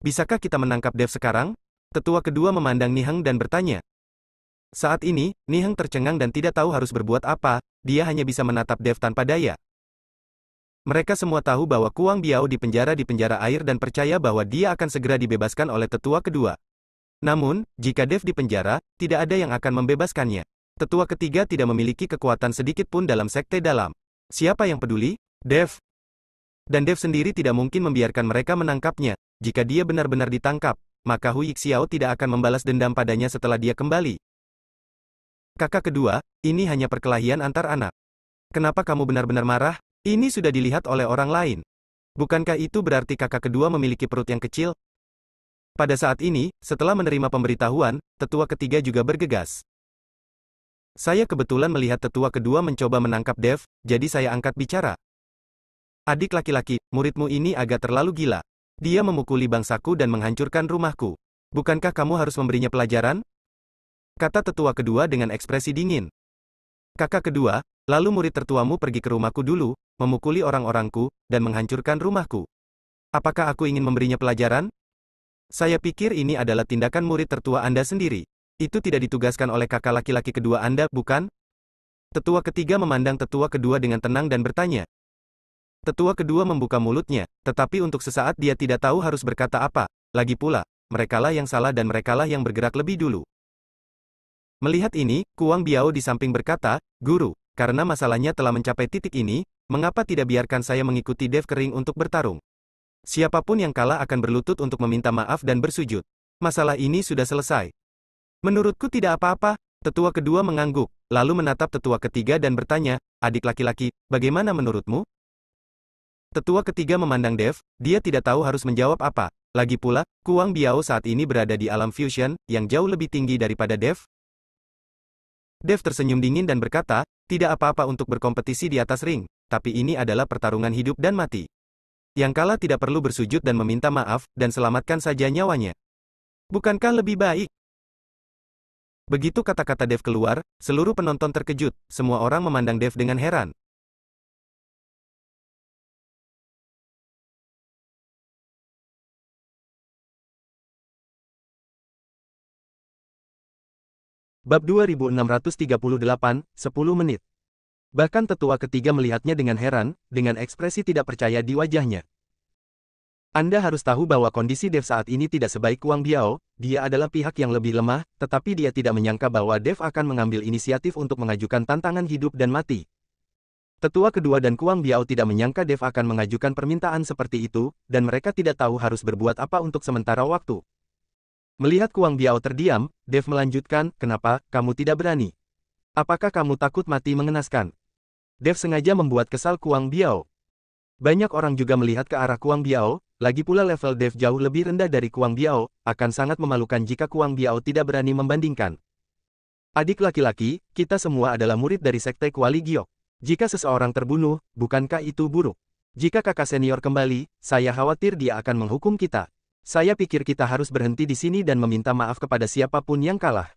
"Bisakah kita menangkap Dev sekarang?" Tetua kedua memandang Niheng dan bertanya. Saat ini, Niheng tercengang dan tidak tahu harus berbuat apa, dia hanya bisa menatap Dev tanpa daya. Mereka semua tahu bahwa Kuang Biao di penjara air dan percaya bahwa dia akan segera dibebaskan oleh tetua kedua. Namun, jika Dev di penjara, tidak ada yang akan membebaskannya. Tetua ketiga tidak memiliki kekuatan sedikit pun dalam sekte dalam. Siapa yang peduli? Dev. Dan Dev sendiri tidak mungkin membiarkan mereka menangkapnya. Jika dia benar-benar ditangkap, maka Hu Yixiao tidak akan membalas dendam padanya setelah dia kembali. "Kakak kedua, ini hanya perkelahian antar anak. Kenapa kamu benar-benar marah? Ini sudah dilihat oleh orang lain. Bukankah itu berarti kakak kedua memiliki perut yang kecil?" Pada saat ini, setelah menerima pemberitahuan, tetua ketiga juga bergegas. "Saya kebetulan melihat tetua kedua mencoba menangkap Dev, jadi saya angkat bicara. Adik laki-laki, muridmu ini agak terlalu gila. Dia memukuli bangsaku dan menghancurkan rumahku. Bukankah kamu harus memberinya pelajaran?" Kata tetua kedua dengan ekspresi dingin. "Kakak kedua, lalu murid tertuamu pergi ke rumahku dulu, memukuli orang-orangku, dan menghancurkan rumahku. Apakah aku ingin memberinya pelajaran? Saya pikir ini adalah tindakan murid tertua Anda sendiri. Itu tidak ditugaskan oleh kakak laki-laki kedua Anda, bukan?" Tetua ketiga memandang tetua kedua dengan tenang dan bertanya. Tetua kedua membuka mulutnya, tetapi untuk sesaat dia tidak tahu harus berkata apa. Lagi pula, merekalah yang salah dan merekalah yang bergerak lebih dulu. Melihat ini, Kuang Biao di samping berkata, "Guru, karena masalahnya telah mencapai titik ini, mengapa tidak biarkan saya mengikuti Dev Kering untuk bertarung? Siapapun yang kalah akan berlutut untuk meminta maaf dan bersujud. Masalah ini sudah selesai." "Menurutku tidak apa-apa." Tetua kedua mengangguk, lalu menatap tetua ketiga dan bertanya, "Adik laki-laki, bagaimana menurutmu?" Tetua ketiga memandang Dev, dia tidak tahu harus menjawab apa. Lagi pula, Kuang Biao saat ini berada di alam fusion, yang jauh lebih tinggi daripada Dev. Dev tersenyum dingin dan berkata, "Tidak apa-apa untuk berkompetisi di atas ring, tapi ini adalah pertarungan hidup dan mati. Yang kalah tidak perlu bersujud dan meminta maaf, dan selamatkan saja nyawanya. Bukankah lebih baik?" Begitu kata-kata Dev keluar, seluruh penonton terkejut, semua orang memandang Dev dengan heran. Bab 2638, 10 menit. Bahkan tetua ketiga melihatnya dengan heran, dengan ekspresi tidak percaya di wajahnya. "Anda harus tahu bahwa kondisi Dev saat ini tidak sebaik Kuang Biao, dia adalah pihak yang lebih lemah, tetapi dia tidak menyangka bahwa Dev akan mengambil inisiatif untuk mengajukan tantangan hidup dan mati." Tetua kedua dan Kuang Biao tidak menyangka Dev akan mengajukan permintaan seperti itu, dan mereka tidak tahu harus berbuat apa untuk sementara waktu. Melihat Kuang Biao terdiam, Dev melanjutkan, "Kenapa, kamu tidak berani? Apakah kamu takut mati mengenaskan?" Dev sengaja membuat kesal Kuang Biao. Banyak orang juga melihat ke arah Kuang Biao, lagi pula level Dev jauh lebih rendah dari Kuang Biao, akan sangat memalukan jika Kuang Biao tidak berani membandingkan. Adik laki-laki, kita semua adalah murid dari Sekte Kuali Giok. Jika seseorang terbunuh, bukankah itu buruk? Jika kakak senior kembali, saya khawatir dia akan menghukum kita. Saya pikir kita harus berhenti di sini dan meminta maaf kepada siapapun yang kalah.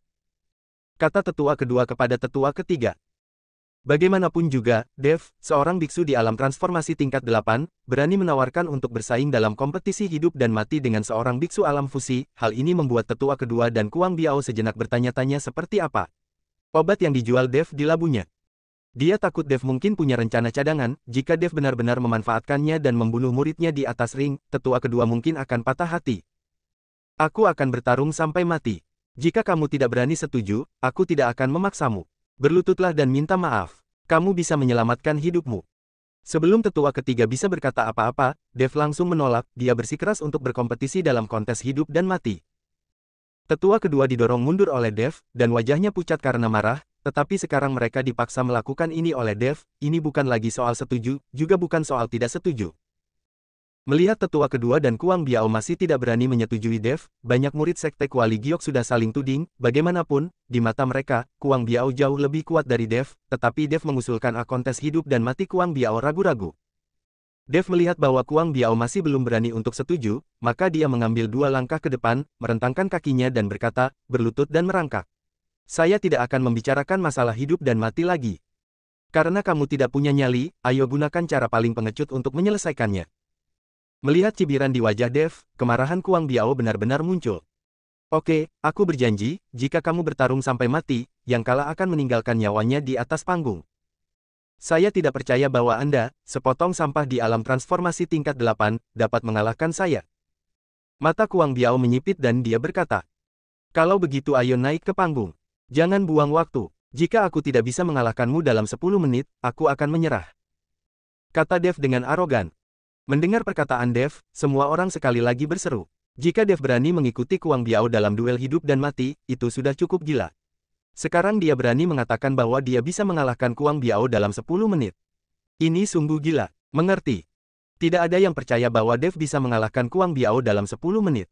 Kata tetua kedua kepada tetua ketiga. Bagaimanapun juga, Dev, seorang biksu di alam transformasi tingkat 8, berani menawarkan untuk bersaing dalam kompetisi hidup dan mati dengan seorang biksu alam fusi. Hal ini membuat tetua kedua dan Kuang Biao sejenak bertanya-tanya seperti apa obat yang dijual Dev di labunya. Dia takut Dev mungkin punya rencana cadangan. Jika Dev benar-benar memanfaatkannya dan membunuh muridnya di atas ring, tetua kedua mungkin akan patah hati. Aku akan bertarung sampai mati. Jika kamu tidak berani setuju, aku tidak akan memaksamu. Berlututlah dan minta maaf. Kamu bisa menyelamatkan hidupmu. Sebelum tetua ketiga bisa berkata apa-apa, Dev langsung menolak. Dia bersikeras untuk berkompetisi dalam kontes hidup dan mati. Tetua kedua didorong mundur oleh Dev, dan wajahnya pucat karena marah, tetapi sekarang mereka dipaksa melakukan ini oleh Dev. Ini bukan lagi soal setuju, juga bukan soal tidak setuju. Melihat tetua kedua dan Kuang Biao masih tidak berani menyetujui Dev, banyak murid Sekte Kuali Giok sudah saling tuding. Bagaimanapun, di mata mereka, Kuang Biao jauh lebih kuat dari Dev, tetapi Dev mengusulkan kontes hidup dan mati. Kuang Biao ragu-ragu. Dev melihat bahwa Kuang Biao masih belum berani untuk setuju, maka dia mengambil 2 langkah ke depan, merentangkan kakinya dan berkata, berlutut dan merangkak. Saya tidak akan membicarakan masalah hidup dan mati lagi. Karena kamu tidak punya nyali, ayo gunakan cara paling pengecut untuk menyelesaikannya. Melihat cibiran di wajah Dev, kemarahan Kuang Biao benar-benar muncul. Oke, aku berjanji, jika kamu bertarung sampai mati, yang kalah akan meninggalkan nyawanya di atas panggung. Saya tidak percaya bahwa Anda, sepotong sampah di alam transformasi tingkat 8, dapat mengalahkan saya. Mata Kuang Biao menyipit dan dia berkata, kalau begitu ayo naik ke panggung. Jangan buang waktu. Jika aku tidak bisa mengalahkanmu dalam 10 menit, aku akan menyerah. Kata Dev dengan arogan. Mendengar perkataan Dev, semua orang sekali lagi berseru. Jika Dev berani mengikuti Kuang Biao dalam duel hidup dan mati, itu sudah cukup gila. Sekarang dia berani mengatakan bahwa dia bisa mengalahkan Kuang Biao dalam 10 menit. Ini sungguh gila. Mengerti? Tidak ada yang percaya bahwa Dev bisa mengalahkan Kuang Biao dalam 10 menit.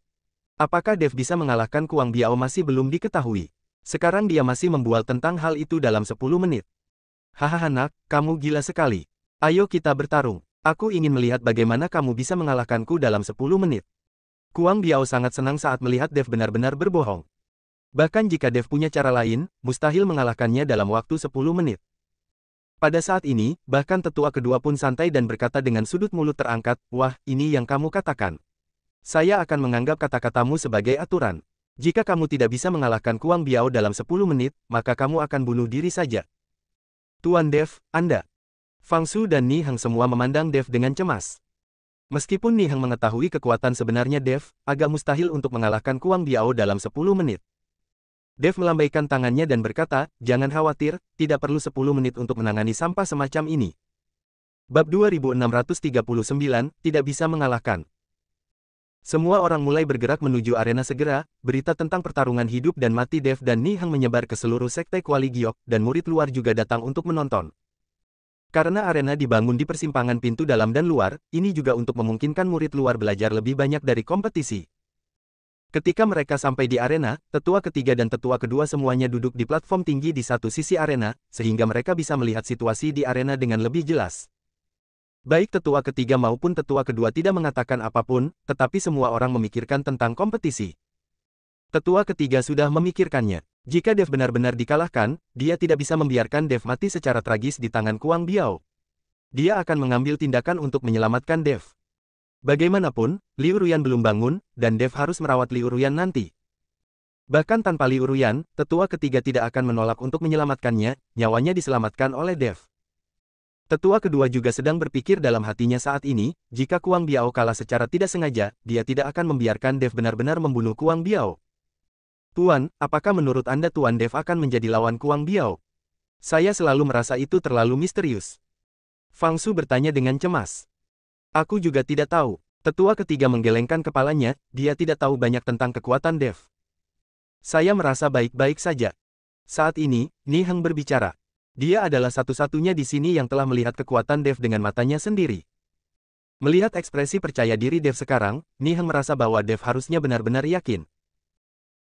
Apakah Dev bisa mengalahkan Kuang Biao masih belum diketahui. Sekarang dia masih membual tentang hal itu dalam 10 menit. Hahaha nak, kamu gila sekali. Ayo kita bertarung. Aku ingin melihat bagaimana kamu bisa mengalahkanku dalam 10 menit. Kuang Biao sangat senang saat melihat Dev benar-benar berbohong. Bahkan jika Dev punya cara lain, mustahil mengalahkannya dalam waktu 10 menit. Pada saat ini, bahkan tetua kedua pun santai dan berkata dengan sudut mulut terangkat, wah, ini yang kamu katakan. Saya akan menganggap kata-katamu sebagai aturan. Jika kamu tidak bisa mengalahkan Kuang Biao dalam 10 menit, maka kamu akan bunuh diri saja. Tuan Dev, Anda. Fang Su dan Ni Heng semua memandang Dev dengan cemas. Meskipun Ni Heng mengetahui kekuatan sebenarnya Dev, agak mustahil untuk mengalahkan Kuang Biao dalam 10 menit. Dev melambaikan tangannya dan berkata, jangan khawatir, tidak perlu 10 menit untuk menangani sampah semacam ini. Bab 2639, tidak bisa mengalahkan. Semua orang mulai bergerak menuju arena segera. Berita tentang pertarungan hidup dan mati Dev dan Ni Heng menyebar ke seluruh Sekte Kuali Giok, dan murid luar juga datang untuk menonton. Karena arena dibangun di persimpangan pintu dalam dan luar, ini juga untuk memungkinkan murid luar belajar lebih banyak dari kompetisi. Ketika mereka sampai di arena, tetua ketiga dan tetua kedua semuanya duduk di platform tinggi di satu sisi arena, sehingga mereka bisa melihat situasi di arena dengan lebih jelas. Baik tetua ketiga maupun tetua kedua tidak mengatakan apapun, tetapi semua orang memikirkan tentang kompetisi. Tetua ketiga sudah memikirkannya. Jika Dev benar-benar dikalahkan, dia tidak bisa membiarkan Dev mati secara tragis di tangan Kuang Biao. Dia akan mengambil tindakan untuk menyelamatkan Dev. Bagaimanapun, Liu Ruyan belum bangun, dan Dev harus merawat Liu Ruyan nanti. Bahkan tanpa Liu Ruyan, tetua ketiga tidak akan menolak untuk menyelamatkannya, nyawanya diselamatkan oleh Dev. Tetua kedua juga sedang berpikir dalam hatinya saat ini, jika Kuang Biao kalah secara tidak sengaja, dia tidak akan membiarkan Dev benar-benar membunuh Kuang Biao. Tuan, apakah menurut Anda Tuan Dev akan menjadi lawan Kuang Biao? Saya selalu merasa itu terlalu misterius. Fang Su bertanya dengan cemas. Aku juga tidak tahu. Tetua ketiga menggelengkan kepalanya, dia tidak tahu banyak tentang kekuatan Dev. Saya merasa baik-baik saja. Saat ini, Ni Heng berbicara. Dia adalah satu-satunya di sini yang telah melihat kekuatan Dev dengan matanya sendiri. Melihat ekspresi percaya diri Dev sekarang, Ni Heng merasa bahwa Dev harusnya benar-benar yakin.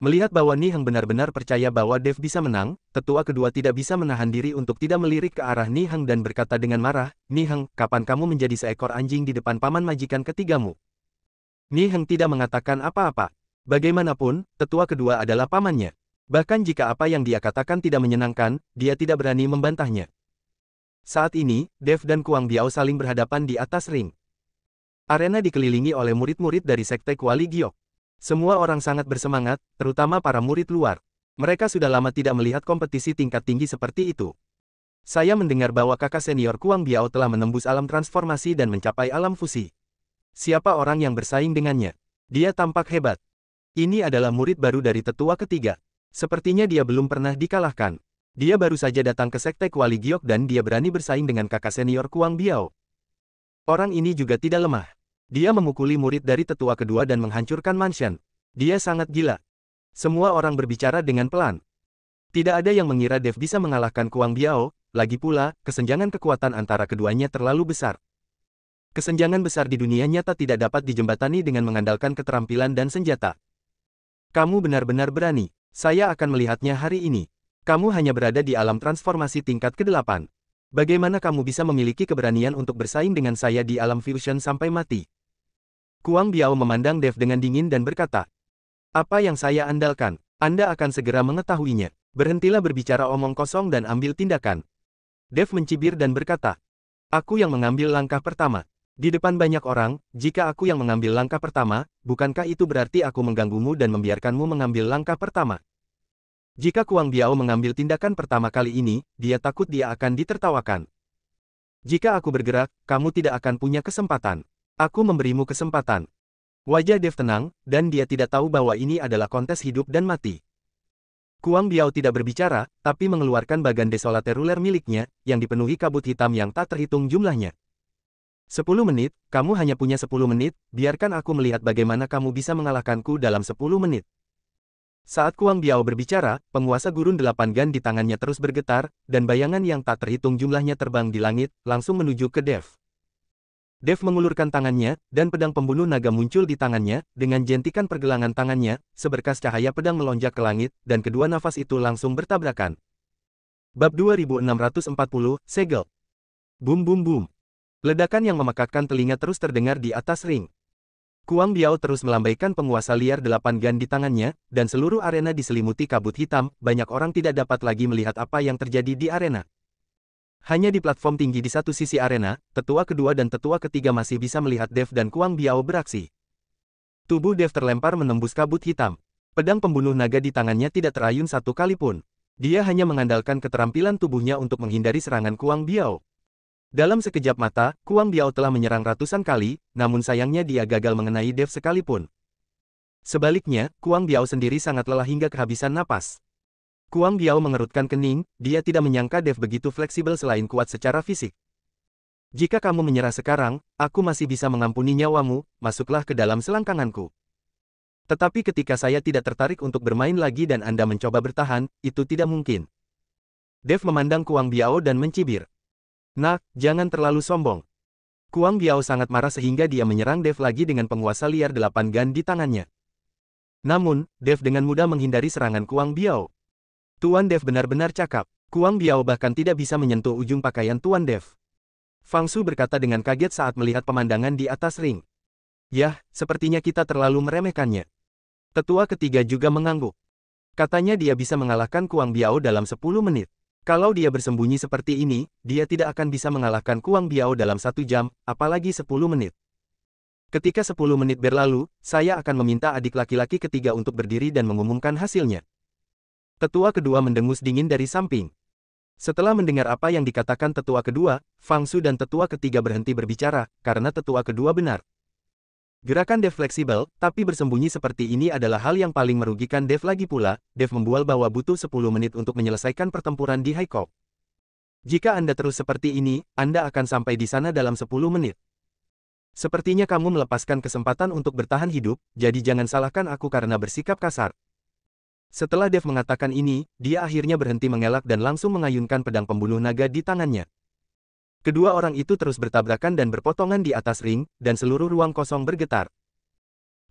Melihat bahwa Niheng benar-benar percaya bahwa Dev bisa menang, tetua kedua tidak bisa menahan diri untuk tidak melirik ke arah Niheng dan berkata dengan marah, "Niheng, kapan kamu menjadi seekor anjing di depan paman majikan ketigamu?" Niheng tidak mengatakan apa-apa. Bagaimanapun, tetua kedua adalah pamannya. Bahkan jika apa yang dia katakan tidak menyenangkan, dia tidak berani membantahnya. Saat ini, Dev dan Kuang Biao saling berhadapan di atas ring. Arena dikelilingi oleh murid-murid dari Sekte Kuali Giok. Semua orang sangat bersemangat, terutama para murid luar. Mereka sudah lama tidak melihat kompetisi tingkat tinggi seperti itu. Saya mendengar bahwa kakak senior Kuang Biao telah menembus alam transformasi dan mencapai alam fusi. Siapa orang yang bersaing dengannya? Dia tampak hebat. Ini adalah murid baru dari tetua ketiga. Sepertinya dia belum pernah dikalahkan. Dia baru saja datang ke Sekte Kuali Giok dan dia berani bersaing dengan kakak senior Kuang Biao. Orang ini juga tidak lemah. Dia memukuli murid dari tetua kedua dan menghancurkan mansion. Dia sangat gila. Semua orang berbicara dengan pelan. Tidak ada yang mengira Dev bisa mengalahkan Kuang Biao, lagi pula, kesenjangan kekuatan antara keduanya terlalu besar. Kesenjangan besar di dunia nyata tidak dapat dijembatani dengan mengandalkan keterampilan dan senjata. Kamu benar-benar berani. Saya akan melihatnya hari ini. Kamu hanya berada di alam transformasi tingkat ke-8. Bagaimana kamu bisa memiliki keberanian untuk bersaing dengan saya di alam fusion sampai mati? Kuang Biao memandang Dev dengan dingin dan berkata, "Apa yang saya andalkan? Anda akan segera mengetahuinya. Berhentilah berbicara omong kosong dan ambil tindakan." Dev mencibir dan berkata, "Aku yang mengambil langkah pertama. Di depan banyak orang, jika aku yang mengambil langkah pertama, bukankah itu berarti aku mengganggumu dan membiarkanmu mengambil langkah pertama?" Jika Kuang Biao mengambil tindakan pertama kali ini, dia takut dia akan ditertawakan. "Jika aku bergerak, kamu tidak akan punya kesempatan. Aku memberimu kesempatan." Wajah Dev tenang, dan dia tidak tahu bahwa ini adalah kontes hidup dan mati. Kuang Biao tidak berbicara, tapi mengeluarkan bagan desolate ruler miliknya, yang dipenuhi kabut hitam yang tak terhitung jumlahnya. 10 menit, kamu hanya punya 10 menit, biarkan aku melihat bagaimana kamu bisa mengalahkanku dalam 10 menit. Saat Kuang Biao berbicara, penguasa gurun 8 gan di tangannya terus bergetar, dan bayangan yang tak terhitung jumlahnya terbang di langit, langsung menuju ke Dev. Dev mengulurkan tangannya, dan pedang pembunuh naga muncul di tangannya, dengan jentikan pergelangan tangannya, seberkas cahaya pedang melonjak ke langit, dan kedua nafas itu langsung bertabrakan. Bab 2640, Segel. Bum bum bum. Ledakan yang memekakkan telinga terus terdengar di atas ring. Kuang Biao terus melambaikan penguasa liar 8 gan di tangannya, dan seluruh arena diselimuti kabut hitam, banyak orang tidak dapat lagi melihat apa yang terjadi di arena. Hanya di platform tinggi di satu sisi arena, tetua kedua dan tetua ketiga masih bisa melihat Dev dan Kuang Biao beraksi. Tubuh Dev terlempar menembus kabut hitam. Pedang pembunuh naga di tangannya tidak terayun satu kali pun. Dia hanya mengandalkan keterampilan tubuhnya untuk menghindari serangan Kuang Biao. Dalam sekejap mata, Kuang Biao telah menyerang ratusan kali, namun sayangnya dia gagal mengenai Dev sekalipun. Sebaliknya, Kuang Biao sendiri sangat lelah hingga kehabisan napas. Kuang Biao mengerutkan kening, dia tidak menyangka Dev begitu fleksibel selain kuat secara fisik. "Jika kamu menyerah sekarang, aku masih bisa mengampuni nyawamu, masuklah ke dalam selangkanganku. Tetapi ketika saya tidak tertarik untuk bermain lagi dan Anda mencoba bertahan, itu tidak mungkin." Dev memandang Kuang Biao dan mencibir. "Nak, jangan terlalu sombong." Kuang Biao sangat marah sehingga dia menyerang Dev lagi dengan penguasa liar 8 gan di tangannya. Namun, Dev dengan mudah menghindari serangan Kuang Biao. Tuan Dev benar-benar cakap. Kuang Biao bahkan tidak bisa menyentuh ujung pakaian Tuan Dev. Fang Su berkata dengan kaget saat melihat pemandangan di atas ring. "Yah, sepertinya kita terlalu meremehkannya." Tetua ketiga juga mengangguk. Katanya dia bisa mengalahkan Kuang Biao dalam 10 menit. Kalau dia bersembunyi seperti ini, dia tidak akan bisa mengalahkan Kuang Biao dalam 1 jam, apalagi 10 menit. Ketika 10 menit berlalu, saya akan meminta adik laki-laki ketiga untuk berdiri dan mengumumkan hasilnya. Tetua kedua mendengus dingin dari samping. Setelah mendengar apa yang dikatakan tetua kedua, Fang Su dan tetua ketiga berhenti berbicara, karena tetua kedua benar. Gerakan Dev fleksibel, tapi bersembunyi seperti ini adalah hal yang paling merugikan Dev lagi pula. Dev membual bahwa butuh 10 menit untuk menyelesaikan pertempuran di High Court. Jika Anda terus seperti ini, Anda akan sampai di sana dalam 10 menit. Sepertinya kamu melepaskan kesempatan untuk bertahan hidup, jadi jangan salahkan aku karena bersikap kasar. Setelah Dev mengatakan ini, dia akhirnya berhenti mengelak dan langsung mengayunkan pedang pembunuh naga di tangannya. Kedua orang itu terus bertabrakan dan berpotongan di atas ring, dan seluruh ruang kosong bergetar.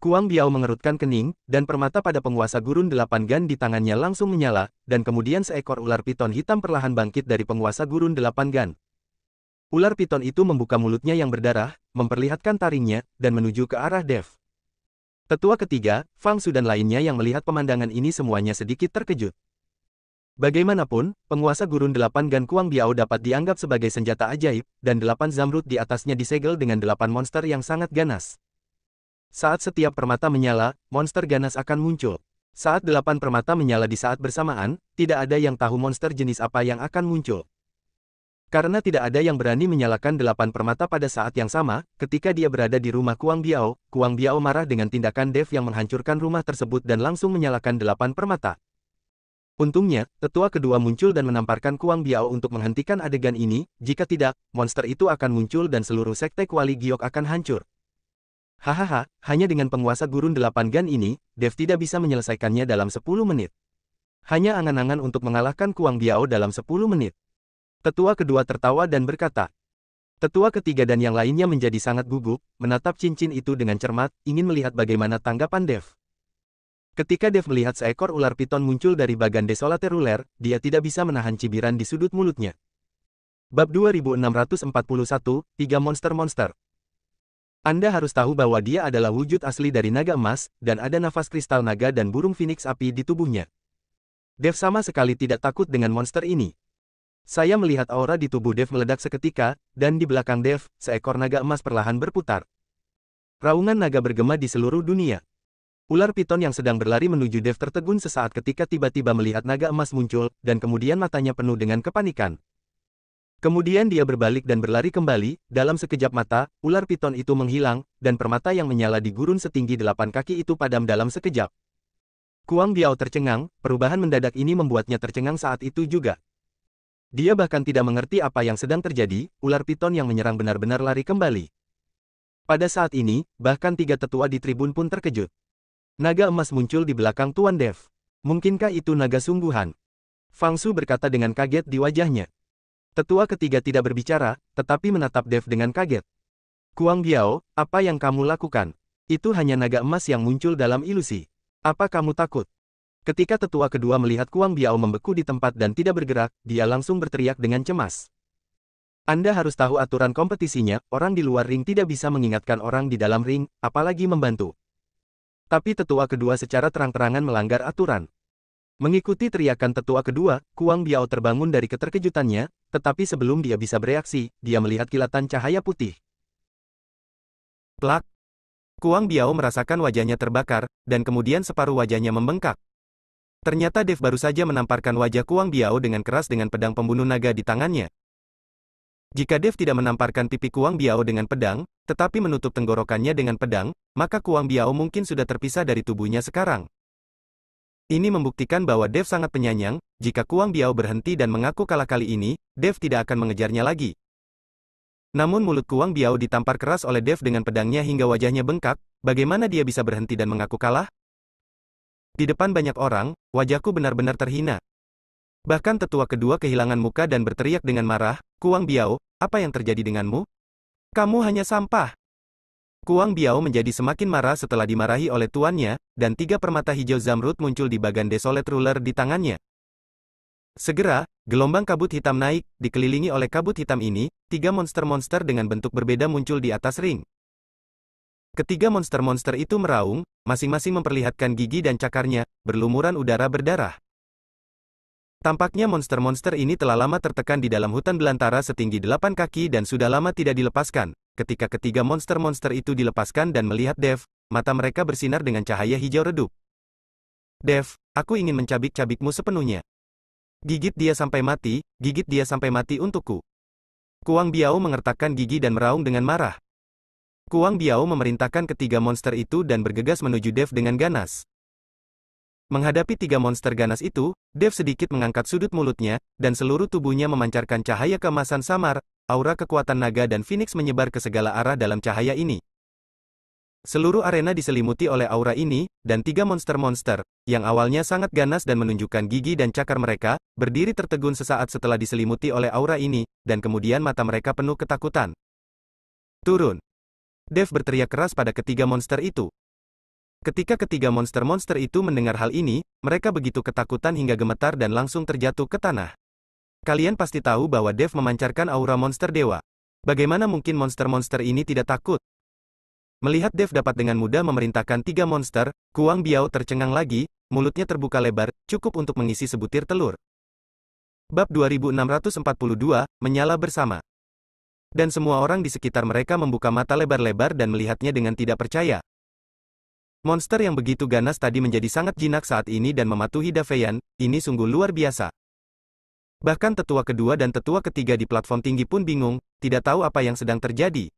Kuang Biao mengerutkan kening, dan permata pada penguasa gurun 8 gan di tangannya langsung menyala, dan kemudian seekor ular piton hitam perlahan bangkit dari penguasa gurun 8 gan. Ular piton itu membuka mulutnya yang berdarah, memperlihatkan taringnya, dan menuju ke arah Dev. Tetua ketiga, Fang Su dan lainnya yang melihat pemandangan ini semuanya sedikit terkejut. Bagaimanapun, penguasa gurun 8 gan Kuang Biao dapat dianggap sebagai senjata ajaib, dan 8 zamrud di atasnya disegel dengan 8 monster yang sangat ganas. Saat setiap permata menyala, monster ganas akan muncul. Saat 8 permata menyala di saat bersamaan, tidak ada yang tahu monster jenis apa yang akan muncul. Karena tidak ada yang berani menyalakan 8 permata pada saat yang sama, ketika dia berada di rumah Kuang Biao marah dengan tindakan Dev yang menghancurkan rumah tersebut dan langsung menyalakan 8 permata. Untungnya, tetua kedua muncul dan menamparkan Kuang Biao untuk menghentikan adegan ini, jika tidak, monster itu akan muncul dan seluruh sekte Kuali Giok akan hancur. Hahaha, hanya dengan penguasa gurun 8 gan ini, Dev tidak bisa menyelesaikannya dalam 10 menit. Hanya angan-angan untuk mengalahkan Kuang Biao dalam 10 menit. Tetua kedua tertawa dan berkata. Tetua ketiga dan yang lainnya menjadi sangat gugup, menatap cincin itu dengan cermat, ingin melihat bagaimana tanggapan Dev. Ketika Dev melihat seekor ular piton muncul dari bagan Desolate Ruler, dia tidak bisa menahan cibiran di sudut mulutnya. Bab 2641, 3 Monster-Monster. Anda harus tahu bahwa dia adalah wujud asli dari naga emas, dan ada nafas kristal naga dan burung phoenix api di tubuhnya. Dev sama sekali tidak takut dengan monster ini. Saya melihat aura di tubuh Dev meledak seketika, dan di belakang Dev, seekor naga emas perlahan berputar. Raungan naga bergema di seluruh dunia. Ular piton yang sedang berlari menuju Dev tertegun sesaat ketika tiba-tiba melihat naga emas muncul, dan kemudian matanya penuh dengan kepanikan. Kemudian dia berbalik dan berlari kembali, dalam sekejap mata, ular piton itu menghilang, dan permata yang menyala di gurun setinggi 8 kaki itu padam dalam sekejap. Kuang Biao tercengang, perubahan mendadak ini membuatnya tercengang saat itu juga. Dia bahkan tidak mengerti apa yang sedang terjadi, ular piton yang menyerang benar-benar lari kembali. Pada saat ini, bahkan 3 tetua di tribun pun terkejut. Naga emas muncul di belakang Tuan Dev. Mungkinkah itu naga sungguhan? Fang Su berkata dengan kaget di wajahnya. Tetua ketiga tidak berbicara, tetapi menatap Dev dengan kaget. Kuang Biao, apa yang kamu lakukan? Itu hanya naga emas yang muncul dalam ilusi. Apa kamu takut? Ketika tetua kedua melihat Kuang Biao membeku di tempat dan tidak bergerak, dia langsung berteriak dengan cemas. Anda harus tahu aturan kompetisinya, orang di luar ring tidak bisa mengingatkan orang di dalam ring, apalagi membantu. Tapi tetua kedua secara terang-terangan melanggar aturan. Mengikuti teriakan tetua kedua, Kuang Biao terbangun dari keterkejutannya, tetapi sebelum dia bisa bereaksi, dia melihat kilatan cahaya putih. Plak! Kuang Biao merasakan wajahnya terbakar, dan kemudian separuh wajahnya membengkak. Ternyata Dev baru saja menamparkan wajah Kuang Biao dengan keras dengan pedang pembunuh naga di tangannya. Jika Dev tidak menamparkan pipi Kuang Biao dengan pedang, tetapi menutup tenggorokannya dengan pedang, maka Kuang Biao mungkin sudah terpisah dari tubuhnya sekarang. Ini membuktikan bahwa Dev sangat penyayang, jika Kuang Biao berhenti dan mengaku kalah kali ini, Dev tidak akan mengejarnya lagi. Namun mulut Kuang Biao ditampar keras oleh Dev dengan pedangnya hingga wajahnya bengkak, bagaimana dia bisa berhenti dan mengaku kalah? Di depan banyak orang, wajahku benar-benar terhina. Bahkan tetua kedua kehilangan muka dan berteriak dengan marah, Kuang Biao, apa yang terjadi denganmu? Kamu hanya sampah. Kuang Biao menjadi semakin marah setelah dimarahi oleh tuannya, dan 3 permata hijau zamrud muncul di bagan Desolate Ruler di tangannya. Segera, gelombang kabut hitam naik, dikelilingi oleh kabut hitam ini, 3 monster-monster dengan bentuk berbeda muncul di atas ring. Ketiga monster-monster itu meraung, masing-masing memperlihatkan gigi dan cakarnya, berlumuran udara berdarah. Tampaknya monster-monster ini telah lama tertekan di dalam hutan belantara setinggi 8 kaki dan sudah lama tidak dilepaskan. Ketika ketiga monster-monster itu dilepaskan dan melihat Dev, mata mereka bersinar dengan cahaya hijau redup. Dev, aku ingin mencabik-cabikmu sepenuhnya. Gigit dia sampai mati untukku. Kuang Biao mengertakkan gigi dan meraung dengan marah. Kuang Biao memerintahkan ketiga monster itu dan bergegas menuju Dev dengan ganas. Menghadapi 3 monster ganas itu, Dev sedikit mengangkat sudut mulutnya, dan seluruh tubuhnya memancarkan cahaya keemasan samar, aura kekuatan naga dan phoenix menyebar ke segala arah dalam cahaya ini. Seluruh arena diselimuti oleh aura ini, dan 3 monster-monster, yang awalnya sangat ganas dan menunjukkan gigi dan cakar mereka, berdiri tertegun sesaat setelah diselimuti oleh aura ini, dan kemudian mata mereka penuh ketakutan. Turun! Dev berteriak keras pada ketiga monster itu. Ketika ketiga monster-monster itu mendengar hal ini, mereka begitu ketakutan hingga gemetar dan langsung terjatuh ke tanah. Kalian pasti tahu bahwa Dev memancarkan aura monster dewa. Bagaimana mungkin monster-monster ini tidak takut? Melihat Dev dapat dengan mudah memerintahkan tiga monster, Kuang Biao tercengang lagi, mulutnya terbuka lebar, cukup untuk mengisi sebutir telur. Bab 2642, Menyala Bersama. Dan semua orang di sekitar mereka membuka mata lebar-lebar dan melihatnya dengan tidak percaya. Monster yang begitu ganas tadi menjadi sangat jinak saat ini dan mematuhi Daveian, ini sungguh luar biasa. Bahkan tetua kedua dan tetua ketiga di platform tinggi pun bingung, tidak tahu apa yang sedang terjadi.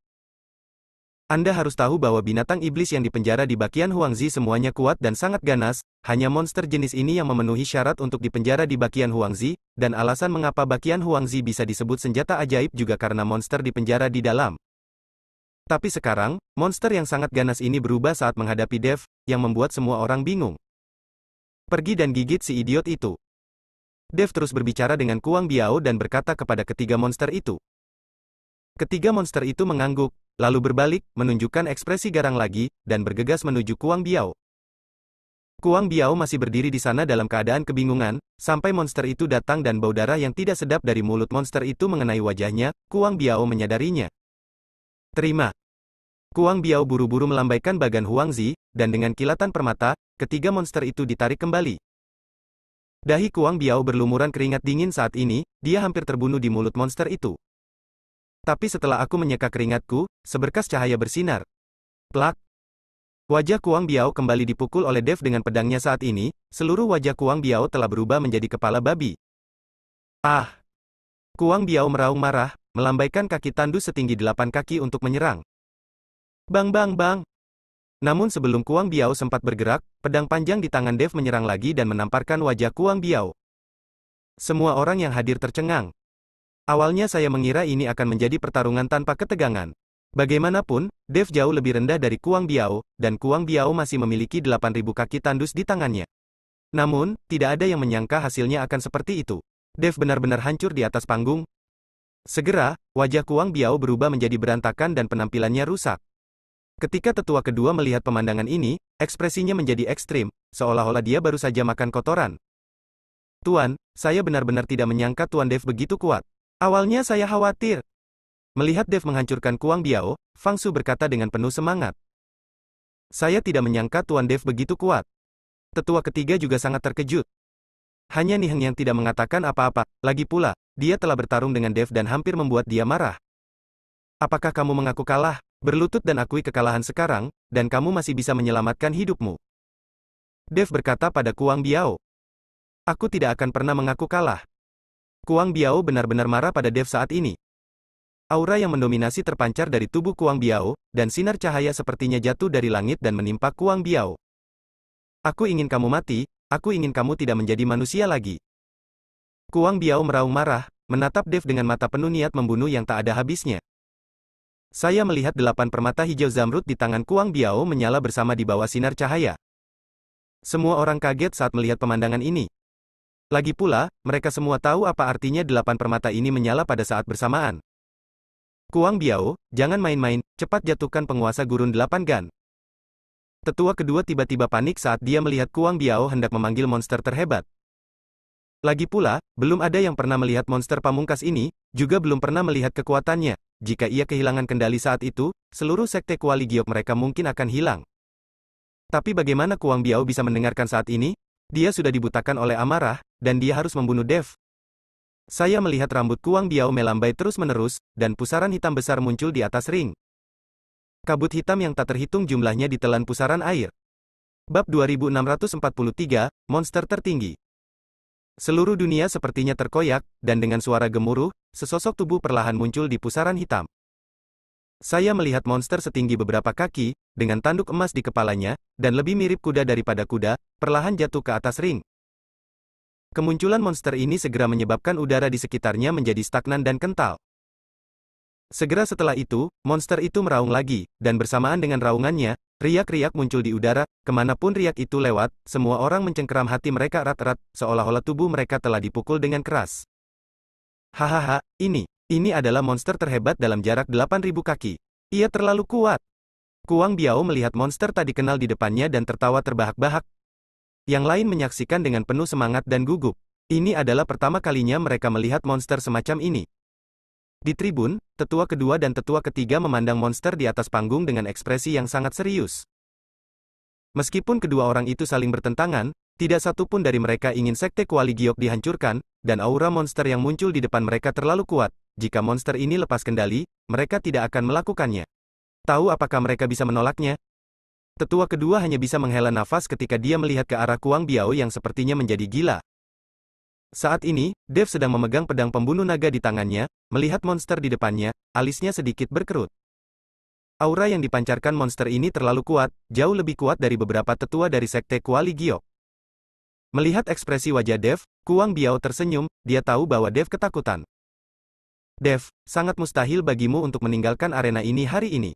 Anda harus tahu bahwa binatang iblis yang dipenjara di Bakian Huangzi semuanya kuat dan sangat ganas, hanya monster jenis ini yang memenuhi syarat untuk dipenjara di Bakian Huangzi, dan alasan mengapa Bakian Huangzi bisa disebut senjata ajaib juga karena monster dipenjara di dalam. Tapi sekarang, monster yang sangat ganas ini berubah saat menghadapi Dev, yang membuat semua orang bingung. Pergi dan gigit si idiot itu. Dev terus berbicara dengan Kuang Biao dan berkata kepada ketiga monster itu. Ketiga monster itu mengangguk, lalu berbalik, menunjukkan ekspresi garang lagi, dan bergegas menuju Kuang Biao. Kuang Biao masih berdiri di sana dalam keadaan kebingungan, sampai monster itu datang dan bau darah yang tidak sedap dari mulut monster itu mengenai wajahnya, Kuang Biao menyadarinya. Terima. Kuang Biao buru-buru melambaikan bagan Huangzi, dan dengan kilatan permata, ketiga monster itu ditarik kembali. Dahi Kuang Biao berlumuran keringat dingin saat ini, dia hampir terbunuh di mulut monster itu. Tapi setelah aku menyeka keringatku, seberkas cahaya bersinar. Plak. Wajah Kuang Biao kembali dipukul oleh Dev dengan pedangnya saat ini, seluruh wajah Kuang Biao telah berubah menjadi kepala babi. Ah! Kuang Biao meraung marah, melambaikan kaki tandus setinggi 8 kaki untuk menyerang. Bang bang bang. Namun sebelum Kuang Biao sempat bergerak, pedang panjang di tangan Dev menyerang lagi dan menamparkan wajah Kuang Biao. Semua orang yang hadir tercengang. Awalnya saya mengira ini akan menjadi pertarungan tanpa ketegangan. Bagaimanapun, Dev jauh lebih rendah dari Kuang Biao, dan Kuang Biao masih memiliki 8.000 kaki tandus di tangannya. Namun, tidak ada yang menyangka hasilnya akan seperti itu. Dev benar-benar hancur di atas panggung. Segera, wajah Kuang Biao berubah menjadi berantakan dan penampilannya rusak. Ketika tetua kedua melihat pemandangan ini, ekspresinya menjadi ekstrim, seolah-olah dia baru saja makan kotoran. Tuan, saya benar-benar tidak menyangka Tuan Dev begitu kuat. Awalnya saya khawatir. Melihat Dev menghancurkan Kuang Biao, Fang Su berkata dengan penuh semangat. Saya tidak menyangka Tuan Dev begitu kuat. Tetua ketiga juga sangat terkejut. Hanya Niheng yang tidak mengatakan apa-apa, lagi pula, dia telah bertarung dengan Dev dan hampir membuat dia marah. Apakah kamu mengaku kalah? Berlutut dan akui kekalahan sekarang, dan kamu masih bisa menyelamatkan hidupmu. Dev berkata pada Kuang Biao. Aku tidak akan pernah mengaku kalah. Kuang Biao benar-benar marah pada Dev saat ini. Aura yang mendominasi terpancar dari tubuh Kuang Biao, dan sinar cahaya sepertinya jatuh dari langit dan menimpa Kuang Biao. Aku ingin kamu mati, aku ingin kamu tidak menjadi manusia lagi. Kuang Biao meraung marah, menatap Dev dengan mata penuh niat membunuh yang tak ada habisnya. Saya melihat 8 permata hijau zamrud di tangan Kuang Biao menyala bersama di bawah sinar cahaya. Semua orang kaget saat melihat pemandangan ini. Lagi pula, mereka semua tahu apa artinya 8 permata ini menyala pada saat bersamaan. Kuang Biao, jangan main-main, cepat jatuhkan penguasa gurun 8 gan. Tetua kedua tiba-tiba panik saat dia melihat Kuang Biao hendak memanggil monster terhebat. Lagi pula, belum ada yang pernah melihat monster pamungkas ini, juga belum pernah melihat kekuatannya. Jika ia kehilangan kendali saat itu, seluruh sekte Kuali Giok mereka mungkin akan hilang. Tapi bagaimana Kuang Biao bisa mendengarkan saat ini? Dia sudah dibutakan oleh amarah, dan dia harus membunuh Dev. Saya melihat rambut Kuang Biao melambai terus-menerus, dan pusaran hitam besar muncul di atas ring. Kabut hitam yang tak terhitung jumlahnya ditelan pusaran air. Bab 2643, Monster Tertinggi. Seluruh dunia sepertinya terkoyak, dan dengan suara gemuruh, sesosok tubuh perlahan muncul di pusaran hitam. Saya melihat monster setinggi beberapa kaki, dengan tanduk emas di kepalanya, dan lebih mirip kuda daripada kuda, perlahan jatuh ke atas ring. Kemunculan monster ini segera menyebabkan udara di sekitarnya menjadi stagnan dan kental. Segera setelah itu, monster itu meraung lagi, dan bersamaan dengan raungannya, riak-riak muncul di udara, kemanapun riak itu lewat, semua orang mencengkeram hati mereka erat-erat, seolah-olah tubuh mereka telah dipukul dengan keras. Hahaha, ini adalah monster terhebat dalam jarak 8.000 kaki. Ia terlalu kuat. Kuang Biao melihat monster tak dikenal di depannya dan tertawa terbahak-bahak. Yang lain menyaksikan dengan penuh semangat dan gugup. Ini adalah pertama kalinya mereka melihat monster semacam ini. Di tribun, tetua kedua dan tetua ketiga memandang monster di atas panggung dengan ekspresi yang sangat serius. Meskipun kedua orang itu saling bertentangan, tidak satu pun dari mereka ingin sekte Kuali Giok dihancurkan, dan aura monster yang muncul di depan mereka terlalu kuat. Jika monster ini lepas kendali, mereka tidak akan melakukannya. Tahu apakah mereka bisa menolaknya? Tetua kedua hanya bisa menghela nafas ketika dia melihat ke arah Kuang Biao yang sepertinya menjadi gila. Saat ini, Dev sedang memegang pedang pembunuh naga di tangannya, melihat monster di depannya, alisnya sedikit berkerut. Aura yang dipancarkan monster ini terlalu kuat, jauh lebih kuat dari beberapa tetua dari sekte Kuali Giok. Melihat ekspresi wajah Dev, Kuang Biao tersenyum, dia tahu bahwa Dev ketakutan. Dev, sangat mustahil bagimu untuk meninggalkan arena ini hari ini.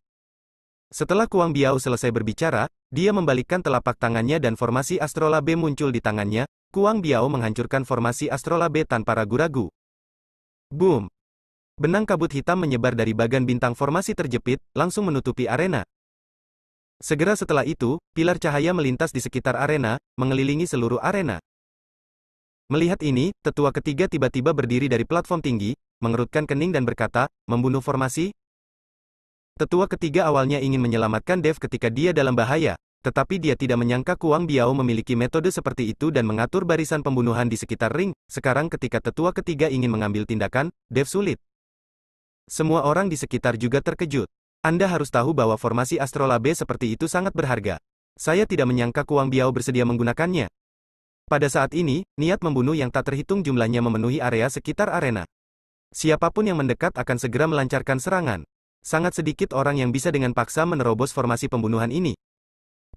Setelah Kuang Biao selesai berbicara, dia membalikkan telapak tangannya dan formasi astrolabe muncul di tangannya. Kuang Biao menghancurkan formasi astrolabe tanpa ragu-ragu. Boom! Benang kabut hitam menyebar dari bagan bintang formasi terjepit, langsung menutupi arena. Segera setelah itu, pilar cahaya melintas di sekitar arena, mengelilingi seluruh arena. Melihat ini, tetua ketiga tiba-tiba berdiri dari platform tinggi, mengerutkan kening dan berkata, membunuh formasi? Tetua ketiga awalnya ingin menyelamatkan Dev ketika dia dalam bahaya, tetapi dia tidak menyangka Kuang Biao memiliki metode seperti itu dan mengatur barisan pembunuhan di sekitar ring. Sekarang ketika tetua ketiga ingin mengambil tindakan, Dev sulit. Semua orang di sekitar juga terkejut. Anda harus tahu bahwa formasi astrolabe seperti itu sangat berharga. Saya tidak menyangka Kuang Biao bersedia menggunakannya. Pada saat ini, niat membunuh yang tak terhitung jumlahnya memenuhi area sekitar arena. Siapapun yang mendekat akan segera melancarkan serangan. Sangat sedikit orang yang bisa dengan paksa menerobos formasi pembunuhan ini.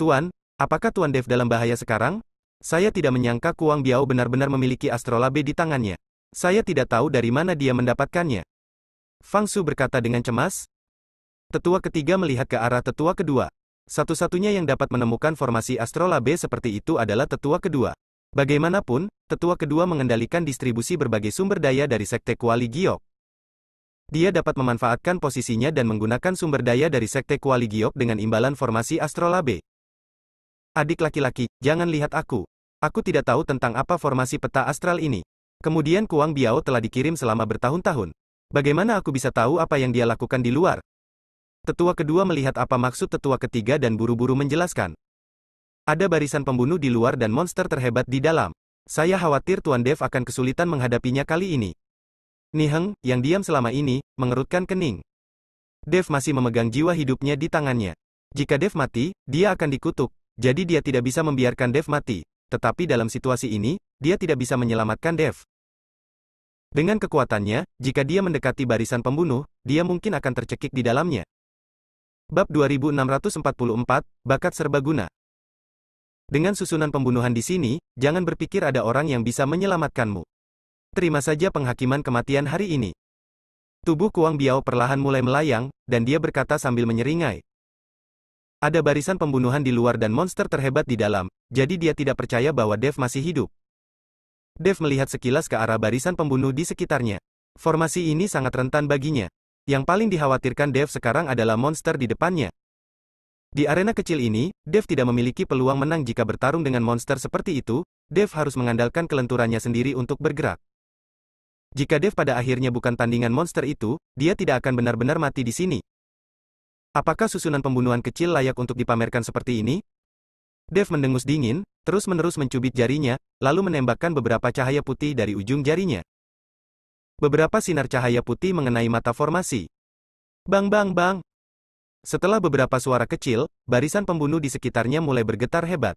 Tuan, apakah Tuan Dev dalam bahaya sekarang? Saya tidak menyangka Kuang Biao benar-benar memiliki astrolabe di tangannya. Saya tidak tahu dari mana dia mendapatkannya. Fang Su berkata dengan cemas. Tetua ketiga melihat ke arah tetua kedua. Satu-satunya yang dapat menemukan formasi astrolabe seperti itu adalah tetua kedua. Bagaimanapun, tetua kedua mengendalikan distribusi berbagai sumber daya dari sekte Kuali Giok. Dia dapat memanfaatkan posisinya dan menggunakan sumber daya dari sekte Kuali Giok dengan imbalan formasi astrolabe. Adik laki-laki, jangan lihat aku. Aku tidak tahu tentang apa formasi peta astral ini. Kemudian Kuang Biao telah dikirim selama bertahun-tahun. Bagaimana aku bisa tahu apa yang dia lakukan di luar? Tetua kedua melihat apa maksud tetua ketiga dan buru-buru menjelaskan. Ada barisan pembunuh di luar dan monster terhebat di dalam. Saya khawatir Tuan Dev akan kesulitan menghadapinya kali ini. Niheng, yang diam selama ini, mengerutkan kening. Dev masih memegang jiwa hidupnya di tangannya. Jika Dev mati, dia akan dikutuk, jadi dia tidak bisa membiarkan Dev mati. Tetapi dalam situasi ini, dia tidak bisa menyelamatkan Dev. Dengan kekuatannya, jika dia mendekati barisan pembunuh, dia mungkin akan tercekik di dalamnya. Bab 2644, Bakat Serbaguna. Dengan susunan pembunuhan di sini, jangan berpikir ada orang yang bisa menyelamatkanmu. Terima saja penghakiman kematian hari ini. Tubuh Kuang Biao perlahan mulai melayang, dan dia berkata sambil menyeringai. Ada barisan pembunuhan di luar dan monster terhebat di dalam, jadi dia tidak percaya bahwa Dev masih hidup. Dev melihat sekilas ke arah barisan pembunuh di sekitarnya. Formasi ini sangat rentan baginya. Yang paling dikhawatirkan Dev sekarang adalah monster di depannya. Di arena kecil ini, Dev tidak memiliki peluang menang jika bertarung dengan monster seperti itu. Dev harus mengandalkan kelenturannya sendiri untuk bergerak. Jika Dev pada akhirnya bukan tandingan monster itu, dia tidak akan benar-benar mati di sini. Apakah susunan pembunuhan kecil layak untuk dipamerkan seperti ini? Dev mendengus dingin, terus-menerus mencubit jarinya, lalu menembakkan beberapa cahaya putih dari ujung jarinya. Beberapa sinar cahaya putih mengenai mata formasi. Bang bang bang. Setelah beberapa suara kecil, barisan pembunuh di sekitarnya mulai bergetar hebat.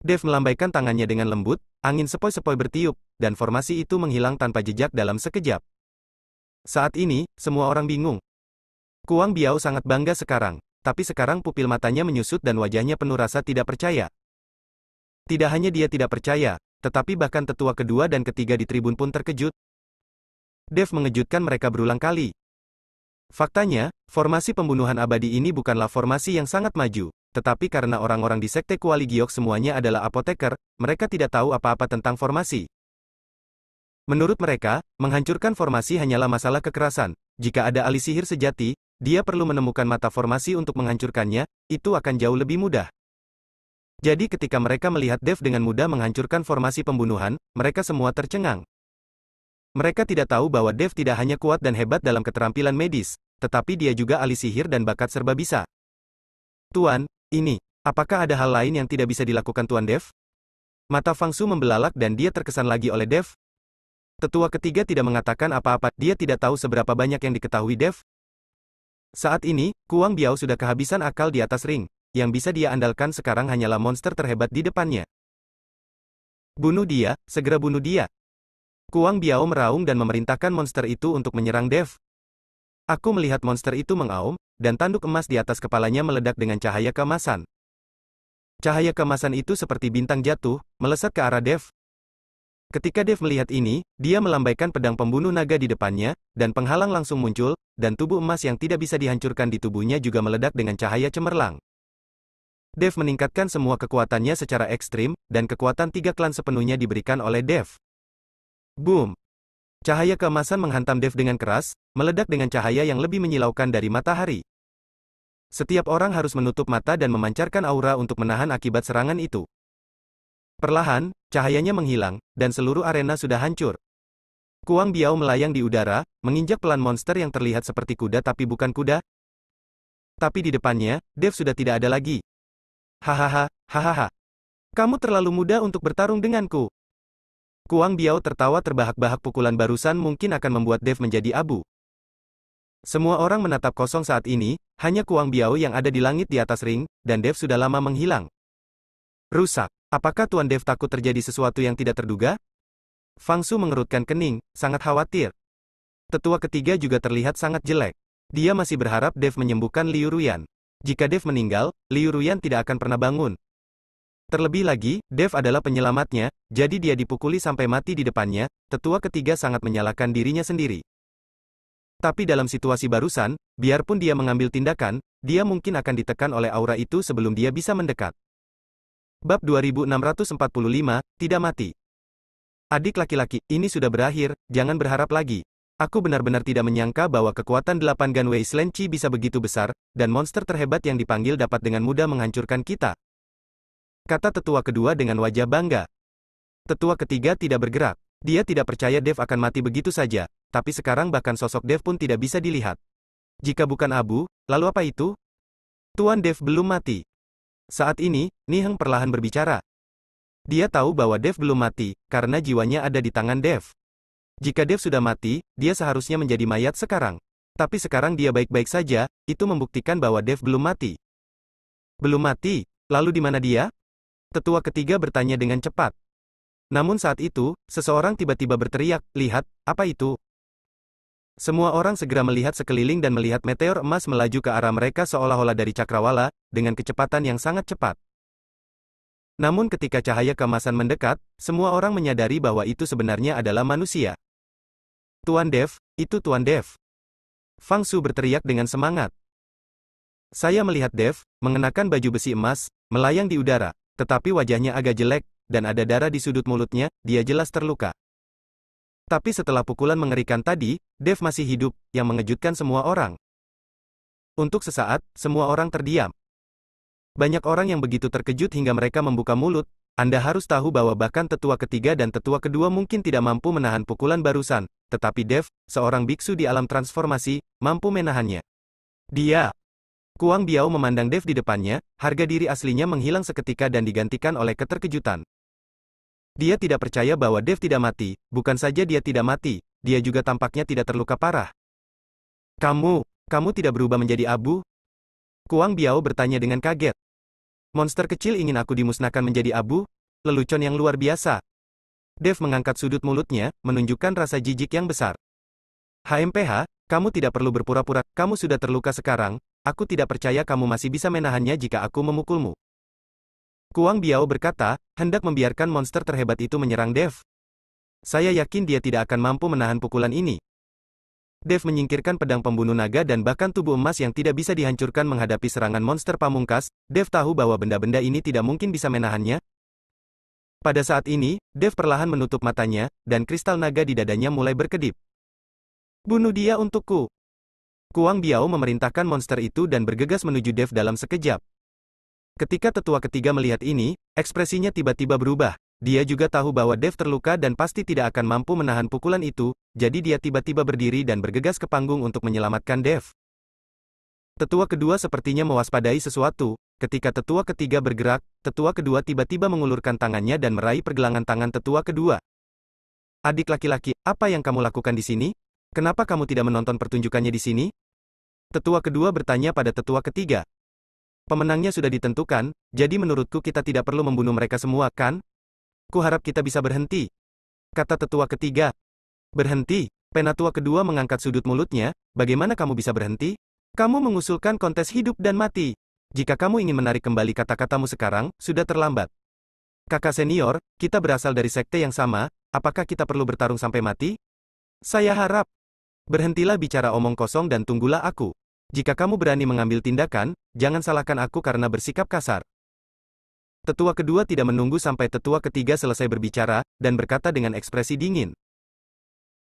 Dev melambaikan tangannya dengan lembut, angin sepoi-sepoi bertiup, dan formasi itu menghilang tanpa jejak dalam sekejap. Saat ini, semua orang bingung. Kuang Biao sangat bangga sekarang, tapi sekarang pupil matanya menyusut dan wajahnya penuh rasa tidak percaya. Tidak hanya dia tidak percaya, tetapi bahkan tetua kedua dan ketiga di tribun pun terkejut. Dev mengejutkan mereka berulang kali. Faktanya, formasi pembunuhan abadi ini bukanlah formasi yang sangat maju. Tetapi karena orang-orang di sekte Kuali Giok semuanya adalah apoteker, mereka tidak tahu apa-apa tentang formasi. Menurut mereka, menghancurkan formasi hanyalah masalah kekerasan. Jika ada ahli sihir sejati, dia perlu menemukan mata formasi untuk menghancurkannya, itu akan jauh lebih mudah. Jadi ketika mereka melihat Dev dengan mudah menghancurkan formasi pembunuhan, mereka semua tercengang. Mereka tidak tahu bahwa Dev tidak hanya kuat dan hebat dalam keterampilan medis, tetapi dia juga ahli sihir dan bakat serba bisa. Tuan, apakah ada hal lain yang tidak bisa dilakukan Tuan Dev? Mata Fang Su membelalak dan dia terkesan lagi oleh Dev. Tetua ketiga tidak mengatakan apa-apa, dia tidak tahu seberapa banyak yang diketahui Dev. Saat ini, Kuang Biao sudah kehabisan akal di atas ring. Yang bisa dia andalkan sekarang hanyalah monster terhebat di depannya. Bunuh dia, segera bunuh dia. Kuang Biao meraung dan memerintahkan monster itu untuk menyerang Dev. Aku melihat monster itu mengaum, dan tanduk emas di atas kepalanya meledak dengan cahaya keemasan. Cahaya keemasan itu seperti bintang jatuh, melesat ke arah Dev. Ketika Dev melihat ini, dia melambaikan pedang pembunuh naga di depannya, dan penghalang langsung muncul, dan tubuh emas yang tidak bisa dihancurkan di tubuhnya juga meledak dengan cahaya cemerlang. Dev meningkatkan semua kekuatannya secara ekstrim, dan kekuatan tiga klan sepenuhnya diberikan oleh Dev. Boom! Cahaya keemasan menghantam Dev dengan keras, meledak dengan cahaya yang lebih menyilaukan dari matahari. Setiap orang harus menutup mata dan memancarkan aura untuk menahan akibat serangan itu. Perlahan, cahayanya menghilang, dan seluruh arena sudah hancur. Kuang Biao melayang di udara, menginjak pelan monster yang terlihat seperti kuda tapi bukan kuda. Tapi di depannya, Dev sudah tidak ada lagi. Hahaha, hahaha. Kamu terlalu muda untuk bertarung denganku. Kuang Biao tertawa terbahak-bahak, pukulan barusan mungkin akan membuat Dev menjadi abu. Semua orang menatap kosong saat ini, hanya Kuang Biao yang ada di langit di atas ring, dan Dev sudah lama menghilang. Rusak. Apakah Tuan Dev takut terjadi sesuatu yang tidak terduga? Fang Su mengerutkan kening, sangat khawatir. Tetua ketiga juga terlihat sangat jelek. Dia masih berharap Dev menyembuhkan Liu Ruyan. Jika Dev meninggal, Liu Ruyan tidak akan pernah bangun. Terlebih lagi, Dev adalah penyelamatnya, jadi dia dipukuli sampai mati di depannya. Tetua ketiga sangat menyalahkan dirinya sendiri. Tapi dalam situasi barusan, biarpun dia mengambil tindakan, dia mungkin akan ditekan oleh aura itu sebelum dia bisa mendekat. Bab 2645, Tidak Mati. Adik laki-laki, ini sudah berakhir, jangan berharap lagi. Aku benar-benar tidak menyangka bahwa kekuatan 8 Gun Wasteland Chi bisa begitu besar, dan monster terhebat yang dipanggil dapat dengan mudah menghancurkan kita. Kata tetua kedua dengan wajah bangga. Tetua ketiga tidak bergerak. Dia tidak percaya Dev akan mati begitu saja, tapi sekarang bahkan sosok Dev pun tidak bisa dilihat. Jika bukan abu, lalu apa itu? Tuan Dev belum mati. Saat ini, Niheng perlahan berbicara. Dia tahu bahwa Dev belum mati, karena jiwanya ada di tangan Dev. Jika Dev sudah mati, dia seharusnya menjadi mayat sekarang. Tapi sekarang dia baik-baik saja, itu membuktikan bahwa Dev belum mati. Belum mati? Lalu di mana dia? Tetua ketiga bertanya dengan cepat. Namun saat itu, seseorang tiba-tiba berteriak, "Lihat, apa itu?" Semua orang segera melihat sekeliling dan melihat meteor emas melaju ke arah mereka seolah-olah dari cakrawala, dengan kecepatan yang sangat cepat. Namun ketika cahaya keemasan mendekat, semua orang menyadari bahwa itu sebenarnya adalah manusia. Tuan Dev, itu Tuan Dev. Fang Su berteriak dengan semangat. Saya melihat Dev, mengenakan baju besi emas, melayang di udara, tetapi wajahnya agak jelek, dan ada darah di sudut mulutnya, dia jelas terluka. Tapi setelah pukulan mengerikan tadi, Dev masih hidup, yang mengejutkan semua orang. Untuk sesaat, semua orang terdiam. Banyak orang yang begitu terkejut hingga mereka membuka mulut. Anda harus tahu bahwa bahkan tetua ketiga dan tetua kedua mungkin tidak mampu menahan pukulan barusan, tetapi Dev, seorang biksu di alam transformasi, mampu menahannya. Dia. Kuang Biao memandang Dev di depannya, harga diri aslinya menghilang seketika dan digantikan oleh keterkejutan. Dia tidak percaya bahwa Dev tidak mati, bukan saja dia tidak mati, dia juga tampaknya tidak terluka parah. Kamu tidak berubah menjadi abu? Kuang Biao bertanya dengan kaget. Monster kecil ingin aku dimusnahkan menjadi abu? Lelucon yang luar biasa. Dev mengangkat sudut mulutnya, menunjukkan rasa jijik yang besar. HMPH, kamu tidak perlu berpura-pura, kamu sudah terluka sekarang, aku tidak percaya kamu masih bisa menahannya jika aku memukulmu. Kuang Biao berkata, hendak membiarkan monster terhebat itu menyerang Dev. Saya yakin dia tidak akan mampu menahan pukulan ini. Dev menyingkirkan pedang pembunuh naga dan bahkan tubuh emas yang tidak bisa dihancurkan menghadapi serangan monster pamungkas. Dev tahu bahwa benda-benda ini tidak mungkin bisa menahannya. Pada saat ini, Dev perlahan menutup matanya, dan kristal naga di dadanya mulai berkedip. Bunuh dia untukku. Kuang Biao memerintahkan monster itu dan bergegas menuju Dev dalam sekejap. Ketika tetua ketiga melihat ini, ekspresinya tiba-tiba berubah. Dia juga tahu bahwa Dev terluka dan pasti tidak akan mampu menahan pukulan itu, jadi dia tiba-tiba berdiri dan bergegas ke panggung untuk menyelamatkan Dev. Tetua kedua sepertinya mewaspadai sesuatu. Ketika tetua ketiga bergerak, tetua kedua tiba-tiba mengulurkan tangannya dan meraih pergelangan tangan tetua kedua. Adik laki-laki, apa yang kamu lakukan di sini? Kenapa kamu tidak menonton pertunjukannya di sini? Tetua kedua bertanya pada tetua ketiga. Pemenangnya sudah ditentukan, jadi menurutku kita tidak perlu membunuh mereka semua, kan? Kuharap kita bisa berhenti. Kata tetua ketiga. Berhenti? Penatua kedua mengangkat sudut mulutnya, bagaimana kamu bisa berhenti? Kamu mengusulkan kontes hidup dan mati. Jika kamu ingin menarik kembali kata-katamu sekarang, sudah terlambat. Kakak senior, kita berasal dari sekte yang sama, apakah kita perlu bertarung sampai mati? Saya harap. Berhentilah bicara omong kosong dan tunggulah aku. Jika kamu berani mengambil tindakan, jangan salahkan aku karena bersikap kasar. Tetua kedua tidak menunggu sampai tetua ketiga selesai berbicara, dan berkata dengan ekspresi dingin.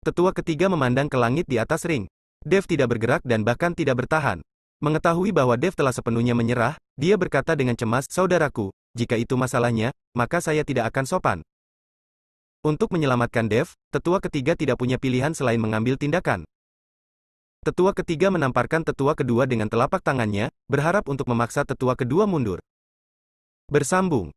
Tetua ketiga memandang ke langit di atas ring. Dev tidak bergerak dan bahkan tidak bertahan. Mengetahui bahwa Dev telah sepenuhnya menyerah, dia berkata dengan cemas, saudaraku, jika itu masalahnya, maka saya tidak akan sopan. Untuk menyelamatkan Dev, tetua ketiga tidak punya pilihan selain mengambil tindakan. Tetua ketiga menamparkan tetua kedua dengan telapak tangannya, berharap untuk memaksa tetua kedua mundur. Bersambung.